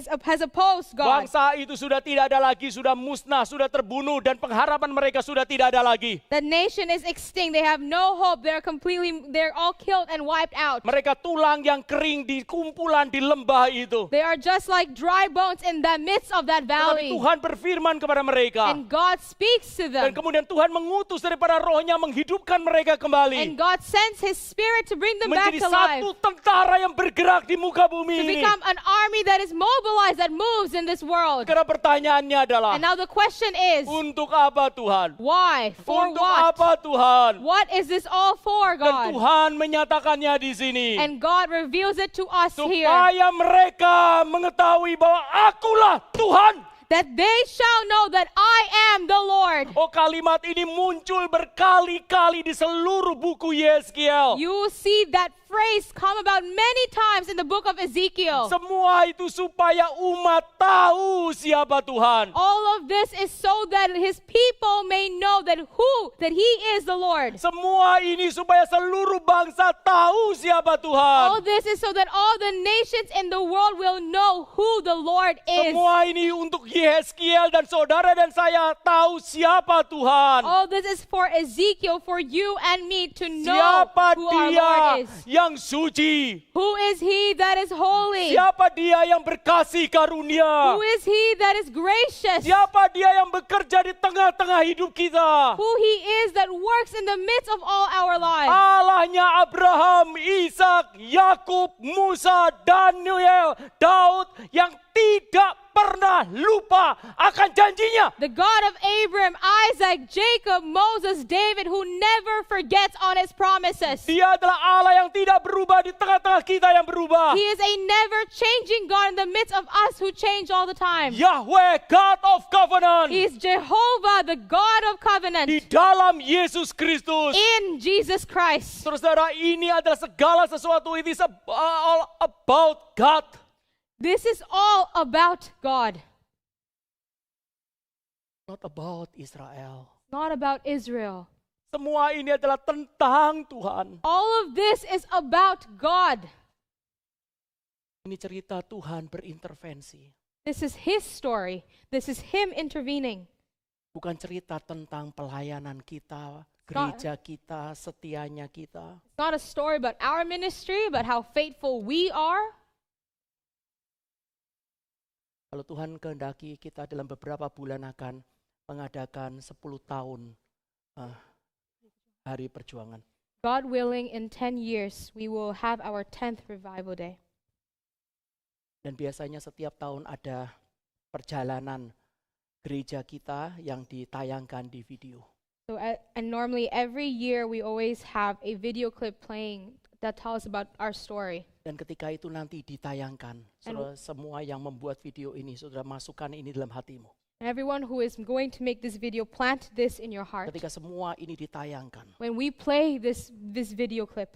has opposed God. Bangsa itu sudah tidak ada lagi, sudah musnah, sudah terbunuh, dan pengharapan mereka sudah tidak ada lagi. The nation is extinct. They have no hope. They're all killed and wiped out. Mereka tulang yang kering di kumpulan di lembah itu. They are just like dry bones in the midst of that Tetapi valley. Tuhan berfirman kepada mereka. And God speaks to Dan them. kemudian Tuhan mengutus daripada rohnya menghidupkan mereka kembali. And God sends His Spirit to bring them back Menjadi to life. satu tentara yang bergerak di muka bumi To ini. become an army that is mobilized, that moves in this world. Karena pertanyaannya adalah, And now the question is, untuk apa Tuhan? why? For Untuk what? apa Tuhan? What is this all for, Dan God? Tuhan menyatakannya di sini. And God reveals it to us here. Supaya mereka mengetahui bahwa akulah Tuhan. That they shall know that I am the Lord. Oh, kalimat ini muncul berkali-kali di seluruh buku Yeskiel. You see that phrase come about many times in the book of Ezekiel. Semua itu supaya umat tahu siapa Tuhan. All of this is so that His people may know that He is the Lord. Semua ini supaya seluruh bangsa tahu siapa All Tuhan. this is so that all the nations in the world will know who the Lord is. Semua ini untuk Yeskiel dan saudara dan saya tahu siapa Tuhan. All this is for Ezekiel, for you and me to know Siapa who our dia Lord is. yang suci? Who is He that is holy? Siapa dia yang berkasih karunia? Who is He that is gracious? Siapa dia yang bekerja di tengah-tengah hidup kita? Who He is that works in the midst of all our lives. Allahnya Abraham, Ishak, Yakub, Musa, Daniel, Daud yang tidak pernah lupa akan janjinya. The God of Abraham, Isaac, Jacob, Moses, David, who never forgets on His promises. Dia adalah Allah yang tidak berubah di tengah-tengah kita yang berubah. He is a never-changing God in the midst of us who change all the time. Yahweh, God of covenant. He is Jehovah, the God of covenant, Di dalam Yesus Kristus. in Jesus Christ. Saudara, ini adalah segala sesuatu. It is all about God. This is all about God, Not about Israel. not about Israel. Semua ini adalah tentang Tuhan. All of this is about God. Ini cerita Tuhan berintervensi. This is His story. This is Him intervening. Bukan cerita tentang pelayanan kita, gereja kita, setianya kita. It's not a story about our ministry, but how faithful we are. Kalau Tuhan kehendaki, kita dalam beberapa bulan akan mengadakan 10 tahun hari perjuangan. God willing, in 10 years, we will have our 10th revival day. Dan biasanya setiap tahun ada perjalanan gereja kita yang ditayangkan di video. So, and normally every year we always have a video clip playing that tells about our story. Dan ketika itu nanti ditayangkan, saudara, semua yang membuat video ini, saudara masukkan ini dalam hatimu. And everyone who is going to make this video, plant this in your heart. Ketika semua ini ditayangkan, When we play this video clip,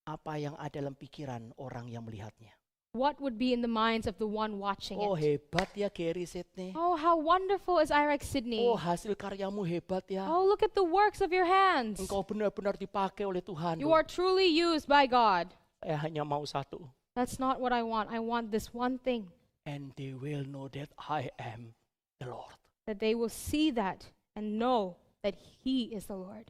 apa yang ada dalam pikiran orang yang melihatnya? what would be in the minds of the one watching Oh, it? hebat ya Gary Sydney. Oh, how wonderful is Irek Sydney. Oh, hasil karyamu hebat ya. Oh, look at the works of your hands. Engkau benar-benar dipakai oleh Tuhan. You are truly used by God. Saya hanya mau satu. That's not what I want. I want this one thing, And they will know that I am the Lord. that they will see that and know that He is the Lord.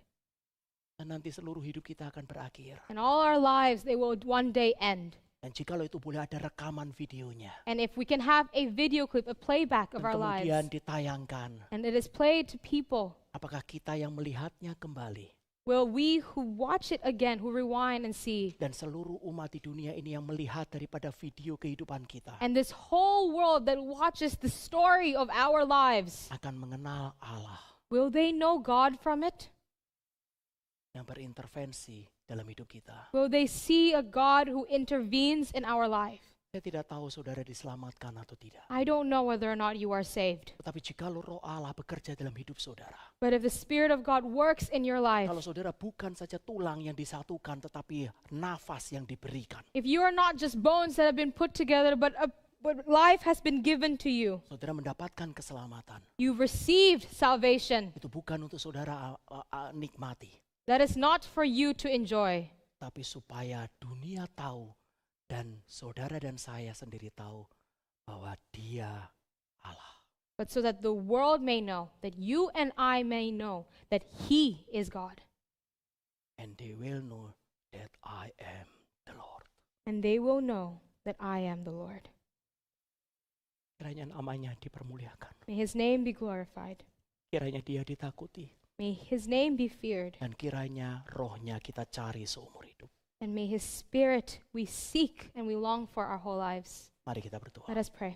Dan nanti seluruh hidup kita akan berakhir. And all our lives, they will one day end. Dan jikalau itu boleh ada rekaman videonya. And if we can have a video clip, a playback of Dan our kemudian lives, ditayangkan. and it is played to people, Apakah kita yang melihatnya kembali? will we who watch it again, who rewind and see, Dan seluruh umat di dunia ini yang melihat daripada video kehidupan kita. and this whole world that watches the story of our lives, Akan mengenal Allah will they know God from it? yang berintervensi dalam hidup kita. Will they see a God who intervenes in our life? Saya tidak tahu saudara diselamatkan atau tidak. I don't know whether or not you are saved. Tetapi jikalau roh Allah bekerja dalam hidup saudara. But if the Spirit of God works in your life, Kalau saudara bukan saja tulang yang disatukan, tetapi nafas yang diberikan. if you are not just bones that have been put together, but life has been given to you, Saudara mendapatkan keselamatan. you've received salvation. Itu bukan untuk saudara nikmati. That is not for you to enjoy, Tapi supaya dunia tahu dan saudara dan saya sendiri tahu bahwa Dia Allah. but so that the world may know, that you and I may know that He is God. And they will know that I am the Lord. And they will know that I am the Lord. Kiranya namanya dipermuliakan. May His name be glorified. Kiranya Dia ditakuti. May His name be feared. Dan kiranya rohnya kita cari seumur hidup. And may His Spirit we seek and we long for our whole lives. Mari kita berdoa. Let us pray.